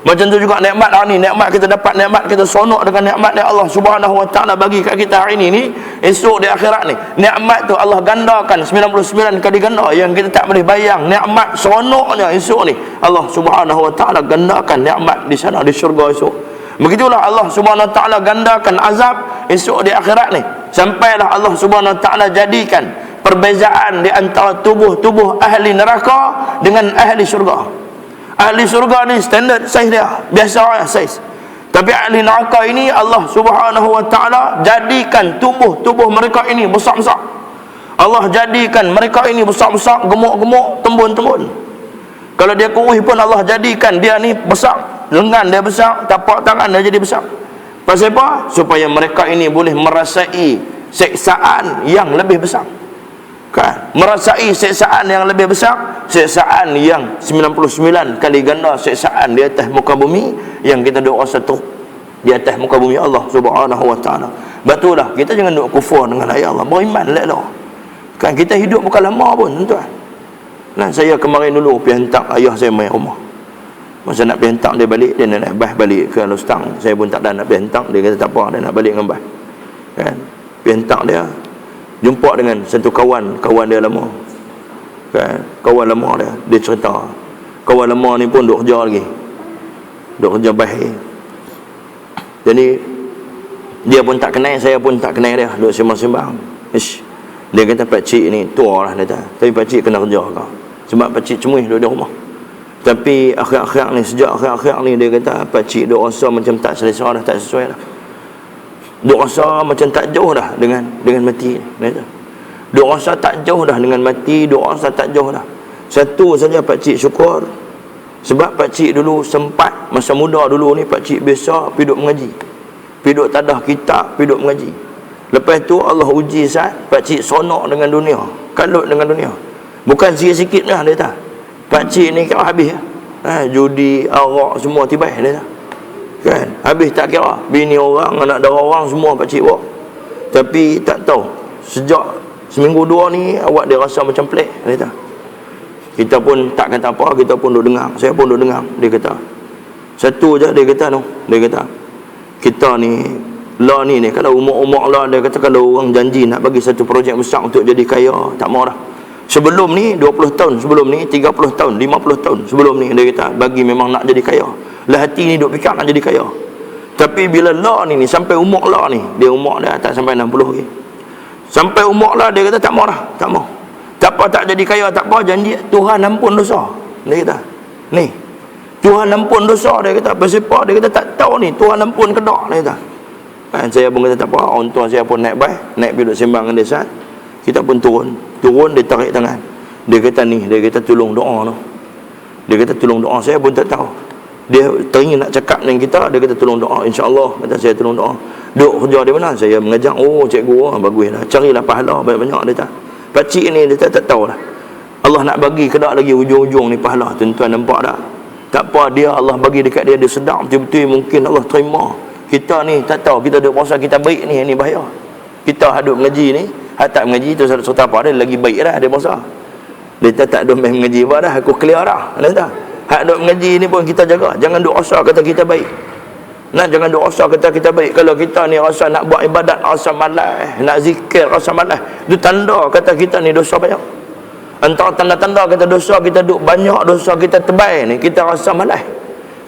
Macam tu juga nikmat hari ni, nikmat kita dapat, nikmat kita sonok dengan nikmat yang Allah Subhanahu Wa Taala bagi kat kita hari ni, esok di akhirat ni nikmat tu Allah gandakan 99 kali ganda yang kita tak boleh bayang. Nikmat sonoknya esok ni Allah Subhanahu Wa Taala gandakan nikmat di sana di syurga esok. Begitulah Allah Subhanahu Wa Taala gandakan azab esok di akhirat ni, sampailah Allah Subhanahu Wa Taala jadikan perbezaan di antara tubuh-tubuh ahli neraka dengan ahli syurga. Ahli surga ni standard saiz dia, biasa saiz. Tapi ahli neraka ini Allah Subhanahu Wa Taala jadikan tubuh mereka ini besar-besar. Allah jadikan mereka ini besar-besar, gemuk-gemuk, tembun-tembun. Kalau dia kurus pun Allah jadikan dia ni besar, lengan dia besar, tapak tangan dia jadi besar. Pasal apa? Supaya mereka ini boleh merasai seksaan yang lebih besar. Kan? Merasai seksaan yang lebih besar, seksaan yang 99 kali ganda seksaan di atas muka bumi yang kita duk rasa tu di atas muka bumi Allah Subhanahu Wa Taala. Betullah kita jangan duk kufur dengan ayat Allah, beriman lah. Kan kita hidup bukan lama pun tuan. Nah, saya kemarin dulu pergi hantar ayah saya mai rumah. Masa nak pergi hantar dia balik, dia nak bas balik ke Lustang. Saya pun tak ada nak pergi hantar, dia kata tak apa, dia nak balik dengan bas. Kan? Pergi hantar dia, jumpa dengan satu kawan dia lama. Kan? Kawan lama dia cerita. Kawan lama ni pun duk kerja lagi. Duk kerja baik. Jadi dia pun tak kenal, saya pun tak kenal dia. Duk sembang-sembang. Dia kata pakcik ni tua lah dia kata. Tapi pakcik kena kerja kau. Sebab pakcik cemuih duduk di rumah. Tapi akhir-akhir ni, sejak akhir-akhir ni dia kata pakcik duk rasa macam tak selesa dah, tak sesuai dah. Duk rasa macam tak jauh dah dengan mati. Dia kata. Duk rasa tak jauh dah dengan mati, duk rasa tak jauh dah. Satu saja pakcik syukur. Sebab pakcik dulu sempat, masa muda dulu ni pakcik biasa pergi duk mengaji. Pergi duk tadah kitab, pergi duk mengaji. Lepas tu Allah uji saat pakcik sonok dengan dunia, kalut dengan dunia. Bukan sikit-sikit dah dia kata. Pakcik ni kira habis judi, arak semua tibai dia kata. Kan? Habis tak kira. Bini orang, anak dara orang semua pakcik bawa. Tapi tak tahu. Sejak seminggu dua ni awak dia rasa macam pelik dia kata. Kita pun tak kata apa, kita pun duk dengar. Saya pun duk dengar. Dia kata satu je dia kata tu. Dia kata kita ni lah ni kalau umur-umur lah, dia kata kalau orang janji nak bagi satu projek besar untuk jadi kaya, tak mau dah. Sebelum ni 20 tahun sebelum ni, 30 tahun, 50 tahun sebelum ni dia kata bagi memang nak jadi kaya. Lah hati ni duk fikir nak jadi kaya. Tapi bila lah ni sampai umur lah ni, dia umur dia tak sampai 60 lagi. Sampai umur lah dia kata tak mau dah, tak mau. Tak apa apa tak jadi kaya tak apa, janji Tuhan ampun dosa. Dia kata ni Tuhan ampun dosa, dia kata pasal dia kata tak tahu ni Tuhan ampun kedak, dia kata kan. Saya pun kata tak apa, orang tua saya pun naik pergi duduk sembang dengan dia saat. Kita pun turun dia tarik tangan, dia kata ni, dia kata tolong doa tu. Dia kata tolong doa. Saya pun tak tahu dia teringin nak cakap dengan kita, dia kata tolong doa, insya-Allah. Kata saya tolong doa. Duk kerja di mana? Saya mengajak, oh cikgu, baguslah, carilah pahala banyak-banyak. Dia kata pakcik ni dia tak tahulah Allah nak bagi ke tak lagi hujung-hujung ni pahala. Tuan-tuan nampak tak? Tak apa, dia Allah bagi dekat dia sedar betul-betul, mungkin Allah terima. Kita ni tak tahu, kita duk puasa kita baik ni bahaya. Kita hadap mengaji ni, tak mengaji tu serta apa dia lagi baik dah dia puasa. Dia tak duk main mengaji apa dah, aku clear dah. Ada tak? Hak duk mengaji ni pun kita jaga, jangan duk rasa kata kita baik. Nah, jangan duk rasa kata kita baik. Kalau kita ni rasa nak buat ibadat rasa malas, nak zikir rasa malas, itu tanda kata kita ni dosa banyak. Antara tanda-tanda kata dosa kita duk banyak, dosa kita tebal ni, kita rasa malas.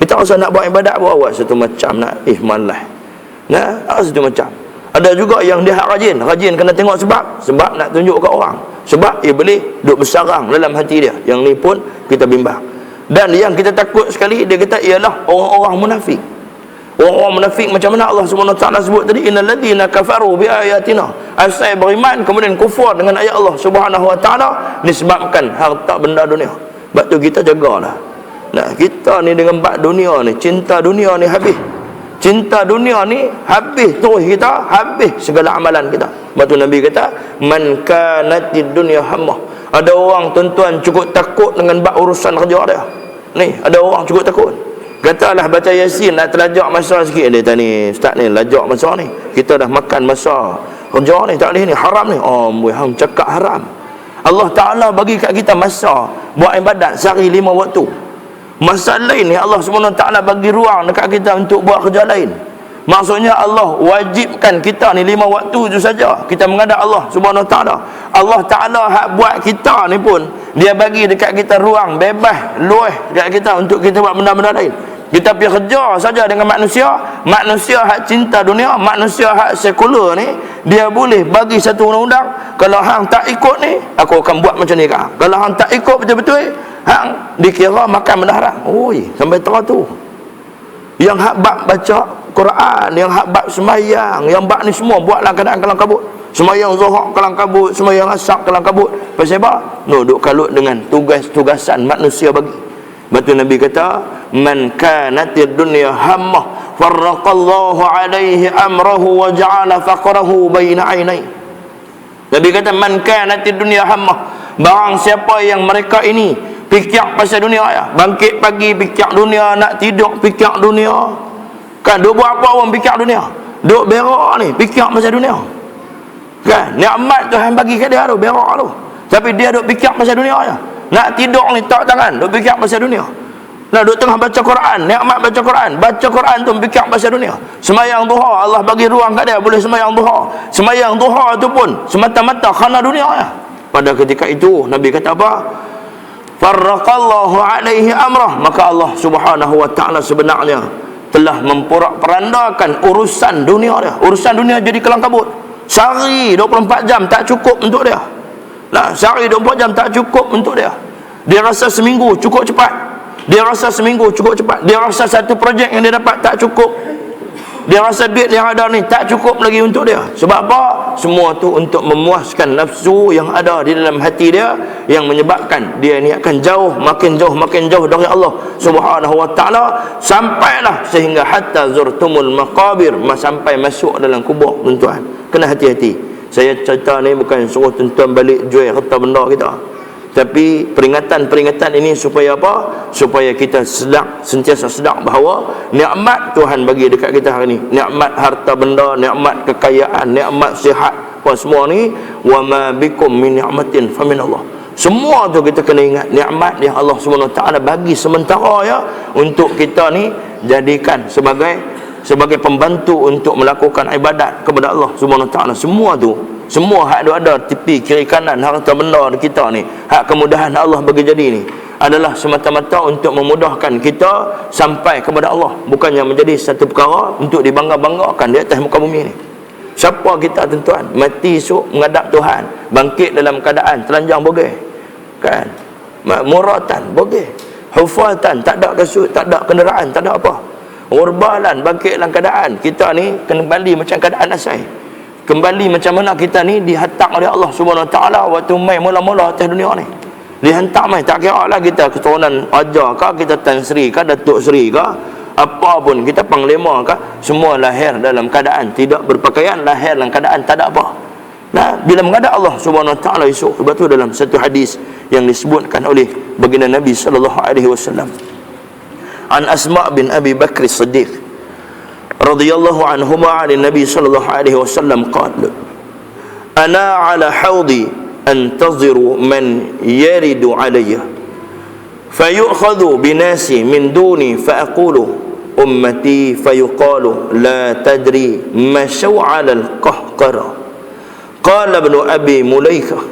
Kita rasa nak buat ibadat buat awak satu macam nak malas. Nah, satu macam. Ada juga yang dia rajin kena tengok sebab nak tunjuk ke orang. Sebab iblis duk bersarang dalam hati dia. Yang ni pun kita bimbang. Dan yang kita takut sekali, dia kata ialah orang-orang munafik. Orang-orang munafik macam mana Allah SWT sebut tadi, innal ladzina kafaru bi ayatina, asal beriman kemudian kufur dengan ayat Allah SWT, disebabkan harta benda dunia. Sebab tu kita jagalah. Nah, kita ni dengan bab dunia ni, cinta dunia ni habis. Cinta dunia ni habis terus kita, habis segala amalan kita. Sebab tu Nabi kata, man kanatid dunya hammah. Ada orang tuan-tuan cukup takut dengan bab urusan kerja dia. Ni, ada orang cukup takut. Katalah baca Yasin, nak terlajak masa sikit. Dia tanya ni, ustaz ni lajak masa ni, kita dah makan masa kerja ni, tak boleh ni, haram ni. Oh, hang cakap haram. Allah Ta'ala bagi kat kita masa buat ibadat sehari 5 waktu. Masa lain ni Allah SWT bagi ruang dekat kita untuk buat kerja lain. Maksudnya Allah wajibkan kita ni 5 waktu tu saja kita menghadap Allah SWT. Allah Ta'ala hak buat kita ni pun dia bagi dekat kita ruang bebas, luas dekat kita untuk kita buat benda-benda lain. Kita pergi kerja saja dengan manusia hak cinta dunia, manusia hak sekular ni, dia boleh bagi satu undang-undang, kalau hang tak ikut ni, aku akan buat macam ni kau. Kalau hang tak ikut betul-betul, hang dikira makan benda haram. Oi, sampai terang tu. Yang hak bab baca Quran, yang hak bab semayang, yang bab ni semua buatlah keadaan kalang kabut. Semayang zuhur kalang kabut, semayang asar kalang kabut. Pasal apa? Duk kalut dengan tugas-tugasan manusia bagi. Betul Nabi kata, man kanatid dunya hammah farraqallahu alaihi amrahu wa ja'ala faqrahu baina ainai. Nabi kata, man kanatid dunya hammah, barang siapa yang mereka ini fikir pasal dunia ya, bangkit pagi fikir dunia, nak tidur fikir dunia. Kan duk buat apa orang fikir dunia? Duk berak ni fikir pasal dunia. Kan nikmat Tuhan bagi kat dia tu, berak tu. Tapi dia duk fikir pasal dunia ya. Nak tidur ni tak tangan, duk fikir pasal dunia. Nah, duk tengah baca Quran, nikmat baca Quran tu fikir pasal dunia. Semayang duha, Allah bagi ruang kat dia boleh semayang duha. Semayang duha tu pun semata-mata kerana dunia ya. Pada ketika itu Nabi kata apa? Farraqallahu alaihi amrah, maka Allah Subhanahu wa taala sebenarnya telah memporak-perandakan urusan dunia dia. Urusan dunia jadi kelang kabut. Sehari 24 jam tak cukup untuk dia. Nah, sehari 24 jam tak cukup untuk dia. Dia rasa seminggu cukup cepat. Dia rasa satu projek yang dia dapat tak cukup. Dia rasa duit yang ada ni tak cukup lagi untuk dia. Sebab apa? Semua tu untuk memuaskan nafsu yang ada di dalam hati dia, yang menyebabkan dia ni akan makin jauh dari Allah Subhanahu wa taala, sampailah sehingga hatta zurtumul maqabir, sampai masuk dalam kubur. Tuan-tuan, kena hati-hati. Saya cerita ni bukan suruh tuan-tuan balik jual harta benda kita, tapi peringatan ini supaya apa? Supaya kita sentiasa sedar bahawa nikmat Tuhan bagi dekat kita hari ni, nikmat harta benda, nikmat kekayaan, nikmat sihat, apa semua ni, wa ma bikum min ni'matin fa min Allah. Semua tu kita kena ingat nikmat yang Allah SWT bagi sementara ya, untuk kita ni jadikan sebagai pembantu untuk melakukan ibadat kepada Allah SWT. Semua hak ada tepi kiri kanan harta benda kita ni, hak kemudahan Allah bagi jadi ni adalah semata-mata untuk memudahkan kita sampai kepada Allah, bukannya menjadi satu perkara untuk dibangga-banggakan di atas muka bumi ni. Siapa kita tuan-tuan mati esok menghadap Tuhan, bangkit dalam keadaan telanjang bogeh? kan, muratan boleh, hufatan tak ada kasut, tak ada kenderaan, tak ada apa, urbalan bangkit dalam keadaan kita ni kembali macam keadaan asal, kembali macam mana kita ni dihantar oleh Allah Subhanahu Wa Taala waktu mai mula-mula atas dunia ni, dihantar mai, tak kira lah kita keturunan raja ke, kita Tan Sri ke, Datuk Sri ke, apa pun kita panglima ke, semua lahir dalam keadaan tidak berpakaian, lahir dalam keadaan tak ada apa. Nah, bila menghadap Allah Subhanahu Wa Taala esok, sebab tu dalam satu hadis yang disebutkan oleh baginda Nabi sallallahu alaihi wasallam, an Asma bin Abi Bakr As-Siddiq radhiyallahu anhuma 'an Nabi sallallahu alaihi wasallam qala, ana 'ala hawdi antaziru man yaridu alayya fayu'khadhu binasi min duni fa'aqulu ummati fayuqalu la tadri mashaw 'ala al-qahqara. Qala ibn Abi Mulaikah,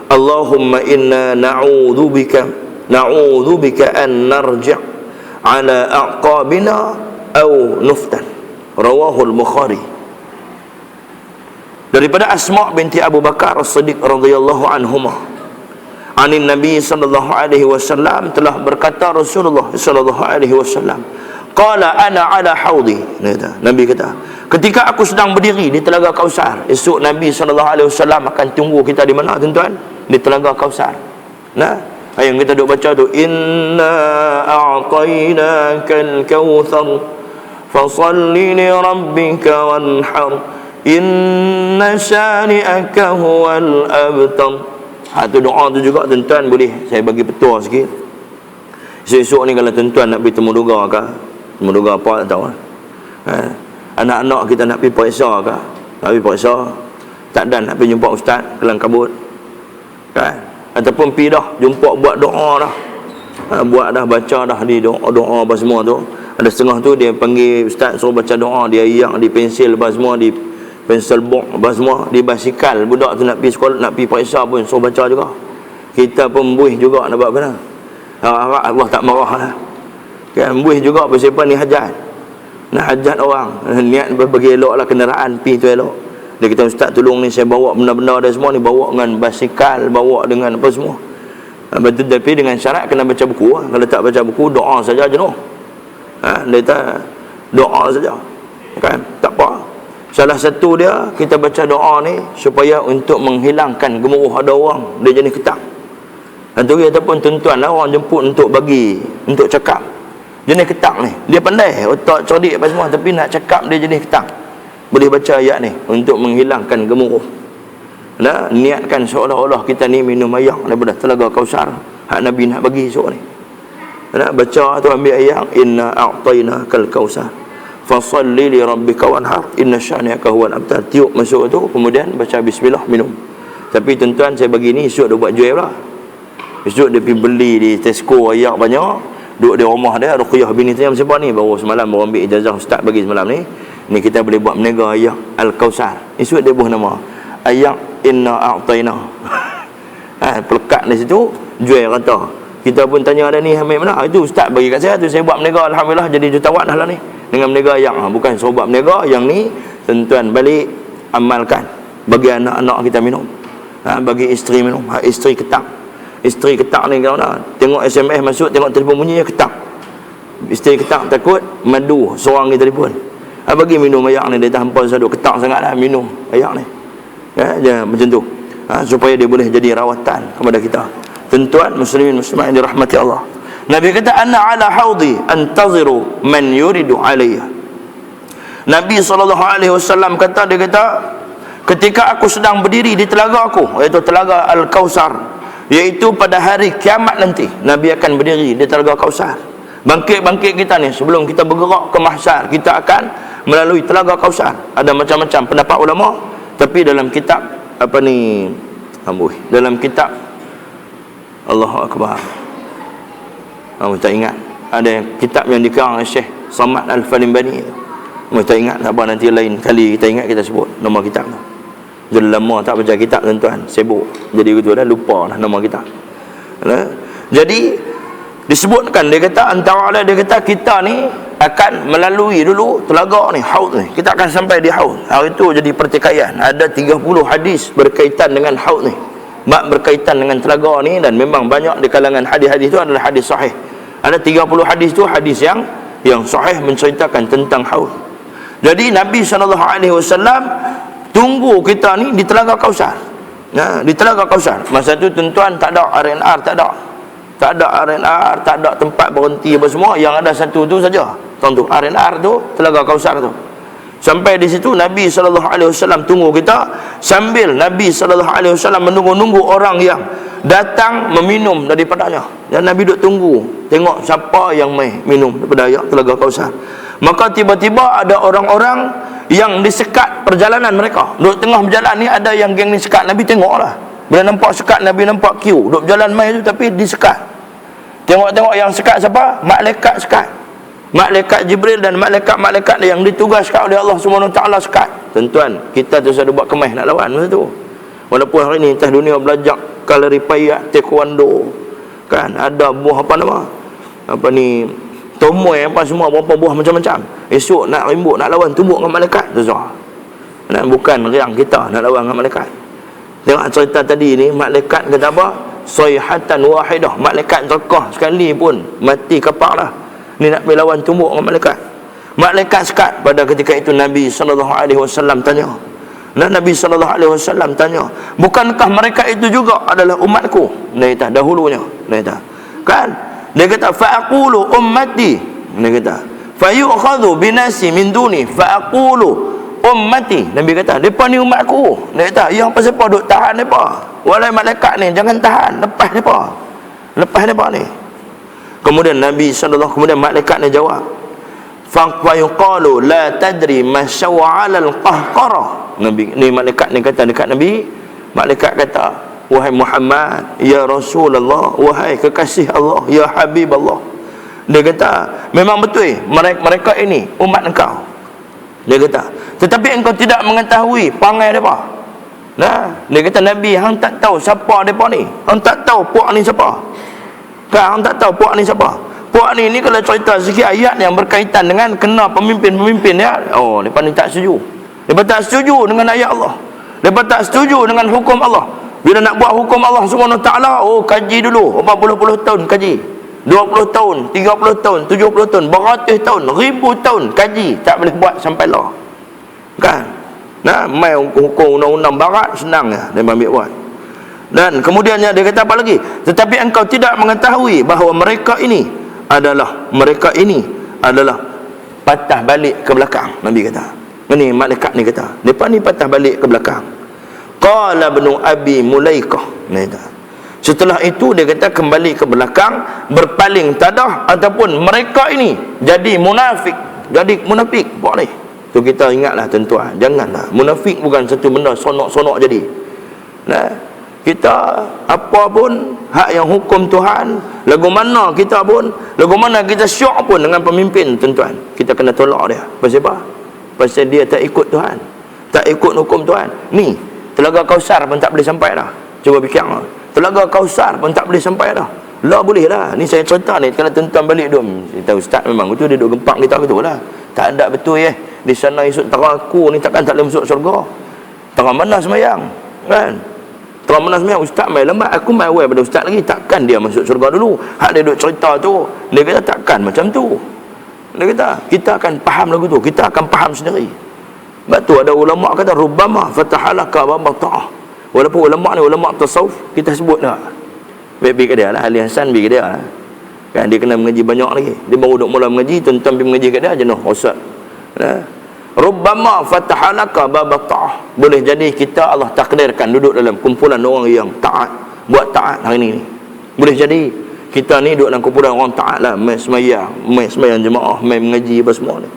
Allahumma inna na'udzu bika an narji' ala aqabina aw nuftan. Rawahul Bukhari. Daripada Asma binti Abu Bakar As-Siddiq radhiyallahu anhuma, anin Nabi sallallahu alaihi wasallam, telah berkata Rasulullah sallallahu alaihi wasallam, qala ana ala haudi. Nabi kata, ketika aku sedang berdiri di Telaga Kausar, esok Nabi SAW akan tunggu kita di mana tuan-tuan? Di Telaga Kausar. Nah, yang kita duk baca tu, inna a'tainakal kautsar fasalli li rabbika wanhar inna syani'aka huwal abtar. Tu doa tu juga tuan-tuan, boleh saya bagi petua sikit. Esok ni kalau tuan-tuan nak pergi Temuduga ke, Temuduga apa tak tahu lah. Anak-anak kita nak pergi periksa ke, nak pergi periksa, tak dan nak pergi jumpa ustaz kelang kabut kan, ataupun pergi dah jumpa buat doa dah, buat dah, baca dah di doa apa semua tu. Ada setengah tu dia panggil ustaz suruh baca doa, dia iyak di pensil apa semua, di pensel box apa semua, di basikal budak tu nak pergi sekolah, nak pergi periksa pun suruh baca juga. Kita pun buih juga nak buat mana, harap Allah tak marah lah kan, buih juga pasal apa ni hajat, nak hajat orang, niat bagi elok lah kenderaan pi tu elok. Dia kata ustaz tolong ni saya bawa benda-benda ada semua ni, bawa dengan basikal, bawa dengan apa semua. Betul, tapi dengan syarat kena baca buku lah. Kalau tak baca buku, doa saja jenuh. Dia kata doa saja kan, tak apa. Salah satu dia, kita baca doa ni supaya untuk menghilangkan gemuruh ada orang, dia jenis ketak. Atau ataupun tuan-tuan lah orang jemput untuk bagi, untuk cakap, jenis ketak ni, dia pandai, otak cerdik apa semua, tapi nak cakap dia jenis ketak. Boleh baca ayat ni untuk menghilangkan gemuruh. Nah, niatkan seolah-olah kita ni minum air daripada Telaga Kausar, hak Nabi nak bagi esok ni. Nak baca tu, ambil ayat, inna a'tainakal kausar fasalli li rabbika wanhar inna syani'aka huwal abtar. Tiup masuk tu, kemudian baca bismillah, minum. Tapi tuan-tuan, saya bagi ni esok dia buat jual lah. Esok dia pergi beli di Tesco ayat banyak, duduk di rumah dia, Ruqyah bini tanya siapa ni, baru semalam baru ambil ijazah ustaz bagi semalam ni. Ni kita boleh buat meniaga ayat Al-Kausar. Esok dia buat nama ayat inna a'taina. Pelekat di situ, jual kata. Kita pun tanya ada ni ambil mana? Itu ustaz bagi kat saya tu, saya buat meniaga, alhamdulillah jadi jutawan dah lah ni. Dengan meniaga ayat, bukan suruh buat meniaga yang ni, tuan-tuan balik amalkan. Bagi anak-anak kita minum. Bagi isteri minum. Isteri ketak. Isteri ketak ni kau nak tengok SMS masuk, tengok telefon bunyi, ketak. Isteri ketak takut madu seorang ni telefon. Bagi minum ayak ni, dia tak hampa saduk ketak sangatlah minum ayak ni. Ya, macam tu. Supaya dia boleh jadi rawatan kepada kita. Tuan-tuan muslimin muslimat yang dirahmati Allah. Nabi kata ana ala haudi antaziru man yuridu alayya. Nabi SAW kata, dia kata ketika aku sedang berdiri di telaga aku, iaitu Telaga Al-Kausar, iaitu pada hari kiamat nanti, Nabi akan berdiri di Telaga Kausar. Bangkit-bangkit kita ni, sebelum kita bergerak ke mahsyar, kita akan melalui Telaga Kausar. Ada macam-macam pendapat ulama, tapi dalam kitab apa ni, dalam kitab Allahu Akbar, tak ingat, ada kitab yang dikarang oleh Syekh Samad Al-Falimbani. Tak ingat, tak apa, nanti lain kali kita ingat kita sebut nama kitab tu. Dah lama tak baca kitab tuan-tuan, sibuk jadi gitu dah, lupa dah nama kitab. Jadi disebutkan, dia kata antara lain, dia kata kita ni akan melalui dulu telaga ni, haud ni, kita akan sampai di haud. Hari tu jadi pertikaian, ada 30 hadis berkaitan dengan haud ni. bab berkaitan dengan telaga ni, dan memang banyak di kalangan hadis-hadis itu adalah hadis sahih. Ada 30 hadis tu hadis yang sahih menceritakan tentang haud. Jadi Nabi SAW tunggu kita ni di Telaga Kausar. Di Telaga Kausar. Masa tu tuan-tuan tak ada RNR, tak ada RNR, tak ada tempat berhenti apa semua. Yang ada satu tu saja. Tuan-tuan, RNR tu Telaga Kausar tu. Sampai di situ Nabi SAW tunggu kita, sambil Nabi SAW menunggu-nunggu orang yang datang meminum daripadanya. Dan Nabi duduk tunggu, tengok siapa yang mai minum daripada air Telaga Kausar. Maka tiba-tiba ada orang-orang yang disekat perjalanan mereka. Duduk tengah berjalan ni ada yang geng ni sekat. Nabi tengoklah. Bila nampak sekat, Nabi nampak queue. Duduk berjalan mai tu tapi disekat. Tengok-tengok yang sekat siapa? Malaikat sekat. Malaikat Jibril dan malaikat-malaikat yang ditugaskan oleh Allah SWT sekat. Tuan-tuan, kita terus ada buat kemah nak lawan masa tu. Walaupun hari ni atas dunia belajar kalori payat, taekwondo, kan, ada buah apa nama, apa ni, tomoy apa semua, berapa buah macam-macam. Esok nak rembuk, nak lawan tumbuk dengan malaikat tu sah. Dan bukan riang kita nak lawan dengan malaikat. Tengok cerita tadi ni, malaikat kata apa? Sayhatan wahidah. Malaikat terkah sekali pun mati kapak lah. Ni nak pergi lawan tumbuk dengan malaikat. Malaikat sekat. Pada ketika itu Nabi SAW tanya. Dan Nabi SAW tanya, bukankah mereka itu juga adalah umatku? Dia kata, dahulunya. Dia kata, kan? Dia kata, fa'aqulu ummati. Dia kata, fayu'khadhu binasi min duni fa'aqulu ummati. Nabi kata, mereka ni umatku. Dia kata, yang pasal-apa duk tahan mereka? Walai malaikat ni, jangan tahan. Lepas mereka. Lepas mereka ni. Kemudian Nabi SAW, kemudian malaikat ni jawab, fayuqalu la tadri masyawa'alal qahqara. Nabi ni, malaikat ni kata dekat Nabi, malaikat kata, wahai Muhammad, ya Rasulullah, wahai kekasih Allah, ya Habib Allah. Dia kata, memang betul mereka ini umat engkau. Dia kata, tetapi engkau tidak mengetahui pangai mereka. Nah, dia kata, Nabi, hang tak tahu siapa mereka ni. Hang tak tahu puak ni siapa. Kan, hang tak tahu puak ni siapa. Puak ni kalau cerita sikit ayat yang berkaitan dengan kena pemimpin-pemimpin ya. Oh, mereka ni tak setuju. Mereka tak setuju dengan ayat Allah. Mereka tak setuju dengan hukum Allah. Bila nak buat hukum Allah SWT, oh, kaji dulu 40 tahun kaji, 20 tahun, 30 tahun, 70 tahun, beratus tahun, ribu tahun kaji, tak boleh buat sampai lah. Kan? Nah, mai hukum undang-undang barat senang ya, dia ambil buat. Dan kemudiannya dia kata apa lagi? Tetapi engkau tidak mengetahui bahawa mereka ini adalah patah balik ke belakang. Nabi kata, ini malaikat ni kata, mereka ni patah balik ke belakang. Qala ibnu Abi Mulaikah. Setelah itu dia kata kembali ke belakang, berpaling tadah, ataupun mereka ini jadi munafik. Jadi munafik boleh. Tu kita ingatlah tuan-tuan, janganlah munafik bukan satu benda sonok-sonok jadi. Nah, kita apa pun hak yang hukum Tuhan, lagu mana kita pun, lagu mana kita syok pun dengan pemimpin, tuan-tuan, kita kena tolak dia. Pasal apa? Pasal dia tak ikut Tuhan, tak ikut hukum Tuhan. Ni Telaga Kausar pun tak boleh sampai dah. Cuba fikir lah, Telaga Kausar pun tak boleh sampai dah. Lah boleh lah. Ni saya cerita ni, kalau tuan-tuan balik dum, kita ustaz memang betul dia duk gempak kita betul lah. Tak ada betul di sana esok tera aku ni takkan tak boleh masuk syurga. Tera mana semayang, kan? Tera mana semayang, ustaz mai lambat, aku mai awal pada ustaz lagi, takkan dia masuk syurga dulu. Hak dia duk cerita tu, dia kata takkan macam tu. Dia kata kita akan faham lagu tu, kita akan faham sendiri. Sebab tu ada ulama kata rubbama fatahalaka wa bata'ah. Walaupun ulama ni ulama tasawuf, kita sebut dah. Baik-baik ke dia lah, ahli Hasan baik ke dia lah. Kan dia kena mengaji banyak lagi. Dia baru duk mula mengaji, tuan-tuan pergi mengaji kat dia jenuh ustaz. Rubbama fatahalaka babata'ah. Boleh jadi kita Allah takdirkan duduk dalam kumpulan orang yang taat, buat taat hari ni. Boleh jadi kita ni duduk dalam kumpulan orang taat lah, mai sembahyang jemaah, mai mengaji apa semua ni.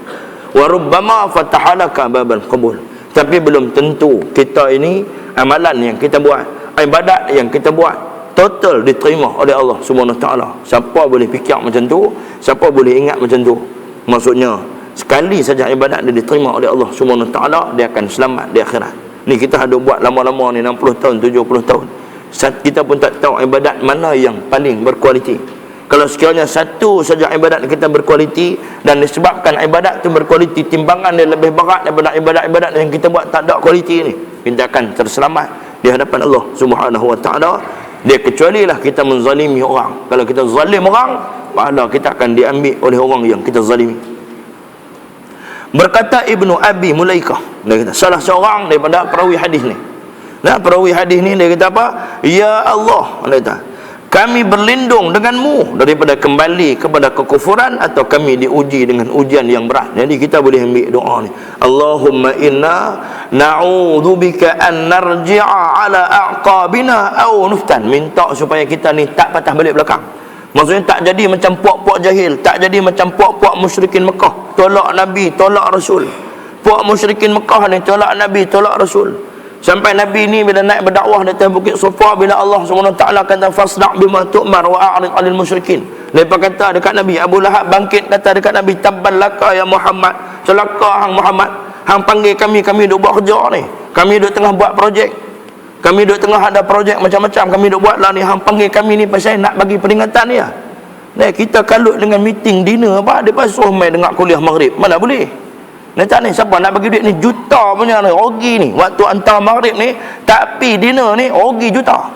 Wa rubbama fatahalaka babal qabul. Tapi belum tentu kita ini amalan yang kita buat, ibadat yang kita buat total diterima oleh Allah Subhanahu Taala. Siapa boleh fikir macam tu, siapa boleh ingat macam tu. Maksudnya sekali saja ibadat dia diterima oleh Allah Subhanahu Taala, dia akan selamat di akhirat. Ni kita ada buat lama-lama ni 60 tahun, 70 tahun. Kita pun tak tahu ibadat mana yang paling berkualiti. Kalau sekiranya satu saja ibadat kita berkualiti, dan disebabkan ibadat tu berkualiti, timbangan dia lebih berat daripada ibadat-ibadat yang kita buat tak ada kualiti ni, kita akan terselamat di hadapan Allah Subhanahu wa taala. Dia kecualilah kita menzalimi orang. Kalau kita zalim orang, pahala kita akan diambil oleh orang yang kita zalimi. Berkata Ibnu Abi Mulaikah, dia kata, salah seorang daripada perawi hadis ni. Nah, perawi hadis ni dia kata apa? Ya Allah, dia kata, kami berlindung denganmu daripada kembali kepada kekufuran atau kami diuji dengan ujian yang berat. Jadi kita boleh ambil doa ni. Allahumma inna na'udzubika an narji'a ala aqabina aw nuftan. Minta supaya kita ni tak patah balik belakang. Maksudnya tak jadi macam puak-puak jahil, tak jadi macam puak-puak musyrikin Mekah, tolak Nabi, tolak Rasul. Puak musyrikin Mekah ni tolak Nabi, tolak Rasul. Sampai Nabi ni bila naik berdakwah di atas bukit Safa, bila Allah SWT kata fasda' bima tu'mar wa a'rid 'anil musyrikin. Lepas kata dekat Nabi, Abu Lahab bangkit kata dekat Nabi, tabbalaka ya Muhammad, celaka hang Muhammad, hang panggil kami duk buat kerja ni, kami duk tengah buat projek, kami duk tengah ada projek macam-macam, kami duk buat lah ni, hang panggil kami ni pasal nak bagi peringatan ni ya. Nah, kita kalut dengan meeting dinner apa, dia suruh main dengar kuliah maghrib, mana boleh. Nanti ni siapa nak bagi duit ni juta punya ni, rugi ni waktu hantar maghrib ni, tapi dinner ni rugi juta.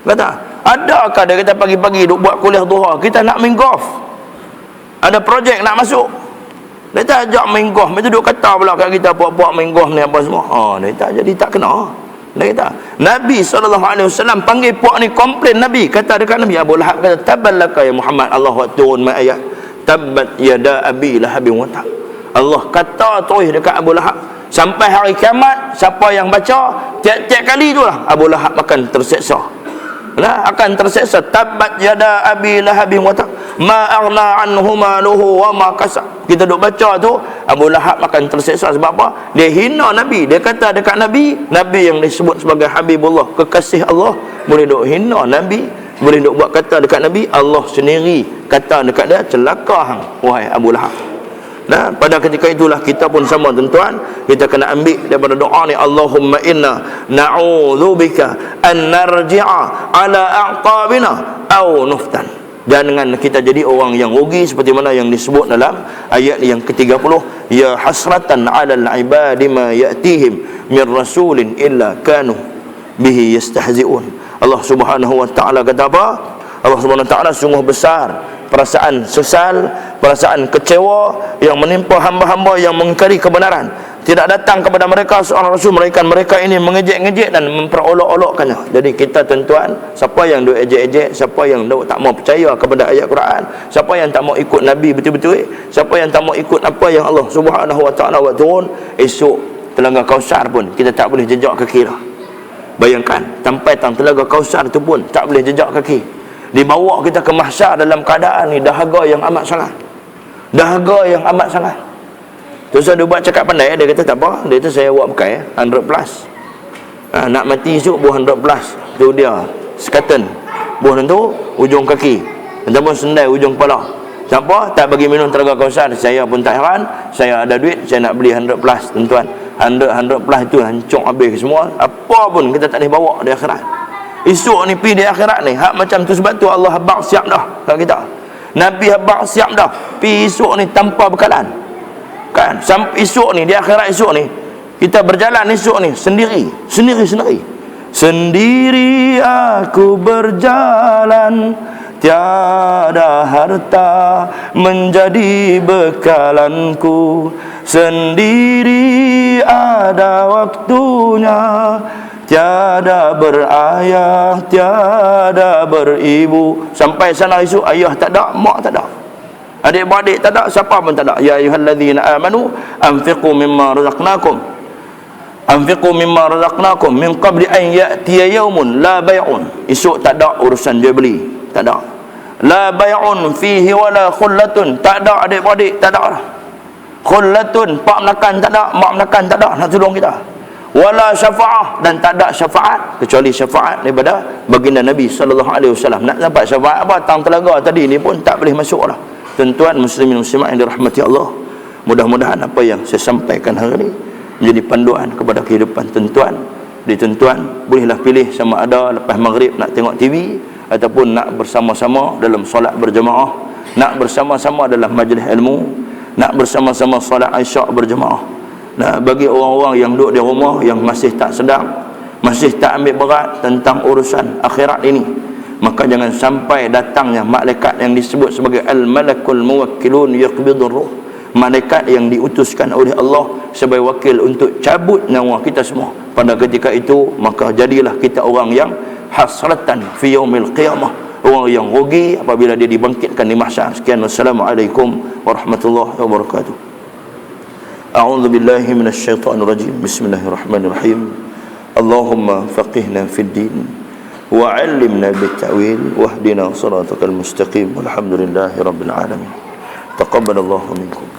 Kata, adakah dia kata pagi-pagi duk buat kuliah duha, kita nak main golf, ada projek nak masuk, dia tak ajak main golf, macam duk kata pula kat kita buat main golf ni apa semua. Dia tak jadi tak kena. Dia kata Nabi SAW panggil puak ni komplain Nabi, kata dekat Nabi, Abu Lahab kata taballaka ya Muhammad, Allah turun ayat tabbat yada abi lahabin wa ta'ab. Allah kata terus dekat Abu Lahab sampai hari kiamat, siapa yang baca tiap-tiap kali itulah Abu Lahab akan terseksa. Nah, akan terseksa. Tabbat yada abi lahabin wa ta'ab ma aghna anhu maluhu wa ma kasab. Kita duk baca tu, Abu Lahab akan terseksa sebab apa? Dia hina Nabi. Dia kata dekat Nabi, Nabi yang disebut sebagai Habibullah, kekasih Allah, boleh duk hina Nabi, boleh duk buat kata dekat Nabi, Allah sendiri kata dekat dia, celaka hang wahai Abu Lahab. Nah, pada ketika itulah kita pun sama tuan-tuan, kita kena ambil daripada doa ni, Allahumma inna na'udzubika an narji'a ala aqabina aw nuftan. Jangan kita jadi orang yang rugi seperti mana yang disebut dalam ayat yang ke-30, ya hasratan 'alal ibadi ma ya'tihim min rasulin illa kanu bihi yastahzi'un. Allah Subhanahu wa taala kata apa? Allah Subhanahu wa taala sungguh besar perasaan sesal, perasaan kecewa yang menimpa hamba-hamba yang mengingkari kebenaran. Tidak datang kepada mereka seorang rasul melainkan mereka ini mengejek-ngejek dan memperolok-olokkannya. Jadi kita tuan-tuan, siapa yang duk ejek-ejek, siapa yang tak mau percaya kepada ayat Quran, siapa yang tak mau ikut Nabi betul-betul, siapa yang tak mau ikut apa yang Allah Subhanahu wa taala buat turun, esok Telaga Kausar pun kita tak boleh jejak kaki dah. Bayangkan, sampai Telaga Kausar tu pun tak boleh jejak kaki. Dibawa kita ke mahsyar dalam keadaan ni dahaga yang amat sangat, dahaga yang amat sangat. Terus dia buat cakap pandai, dia kata tak apa, dia kata saya buat bekal 100 plus. Nak mati esok buah 100 plus tu dia sekaten, buah tu ujung kaki ataupun sendai ujung kepala. Siapa tak bagi minum Telaga Kausar, saya pun tak heran. Saya ada duit, saya nak beli 100 plus tuan-tuan. 100 plus tu hancur habis semua, apa pun kita tak boleh bawa di akhirat. Esok ni pergi di akhirat ni hak macam tu, sebab tu Allah habaq siap dah kat kita. Nabi habaq siap dah pergi esok ni tanpa bekalan. Kan? Sampai esok ni, di akhirat esok ni, kita berjalan esok ni sendiri. Sendiri aku berjalan, tiada harta menjadi bekalanku. Sendiri ada waktunya, tiada berayah, tiada beribu. Sampai sana esok ayah tak ada, mak tak ada, adik-beradik tak ada, siapa pun tak ada. Ya ayyuhallazina amanu anfiqu mimma razaqnakum min qabli an ya'tiya yawmun la bay'un. Esok tak ada urusan jual beli, tak ada. La bay'un fihi wala khullatun, tak ada adik-beradik, tak ada. Khullatun, pak menakan tak ada, mak menakan tak ada nak tolong kita. Wala syafa'ah, dan tak ada syafaat kecuali syafaat daripada baginda Nabi sallallahu alaihi wasallam. Nak dapat syafaat apa tang telaga tadi ni pun tak boleh masuk lah. Tuan-tuan muslimin muslimat yang dirahmati Allah, mudah-mudahan apa yang saya sampaikan hari ini menjadi panduan kepada kehidupan tuan-tuan. Jadi tuan-tuan bolehlah pilih sama ada lepas maghrib nak tengok TV ataupun nak bersama-sama dalam solat berjemaah, nak bersama-sama dalam majlis ilmu, nak bersama-sama solat Isyak berjemaah. Nah, bagi orang-orang yang duduk di rumah yang masih tak sedar, masih tak ambil berat tentang urusan akhirat ini, maka jangan sampai datangnya malaikat yang disebut sebagai al-malakul muwakkilun yaqbidur ruh, malaikat yang diutuskan oleh Allah sebagai wakil untuk cabut nyawa kita semua. Pada ketika itu, maka jadilah kita orang yang hasratan fi yaumil qiyamah, orang yang rugi apabila dia dibangkitkan di mahsyar. Sekian, wassalamualaikum warahmatullahi wabarakatuh. A'udzu billahi minasy syaithanir rajim. Bismillahirrahmanirrahim. Allahumma faqihna fid din wa 'allimna bit ta'wil wahdina shiratal mustaqim. Walhamdulillahi rabbil alamin. Taqabbalallahu minkum.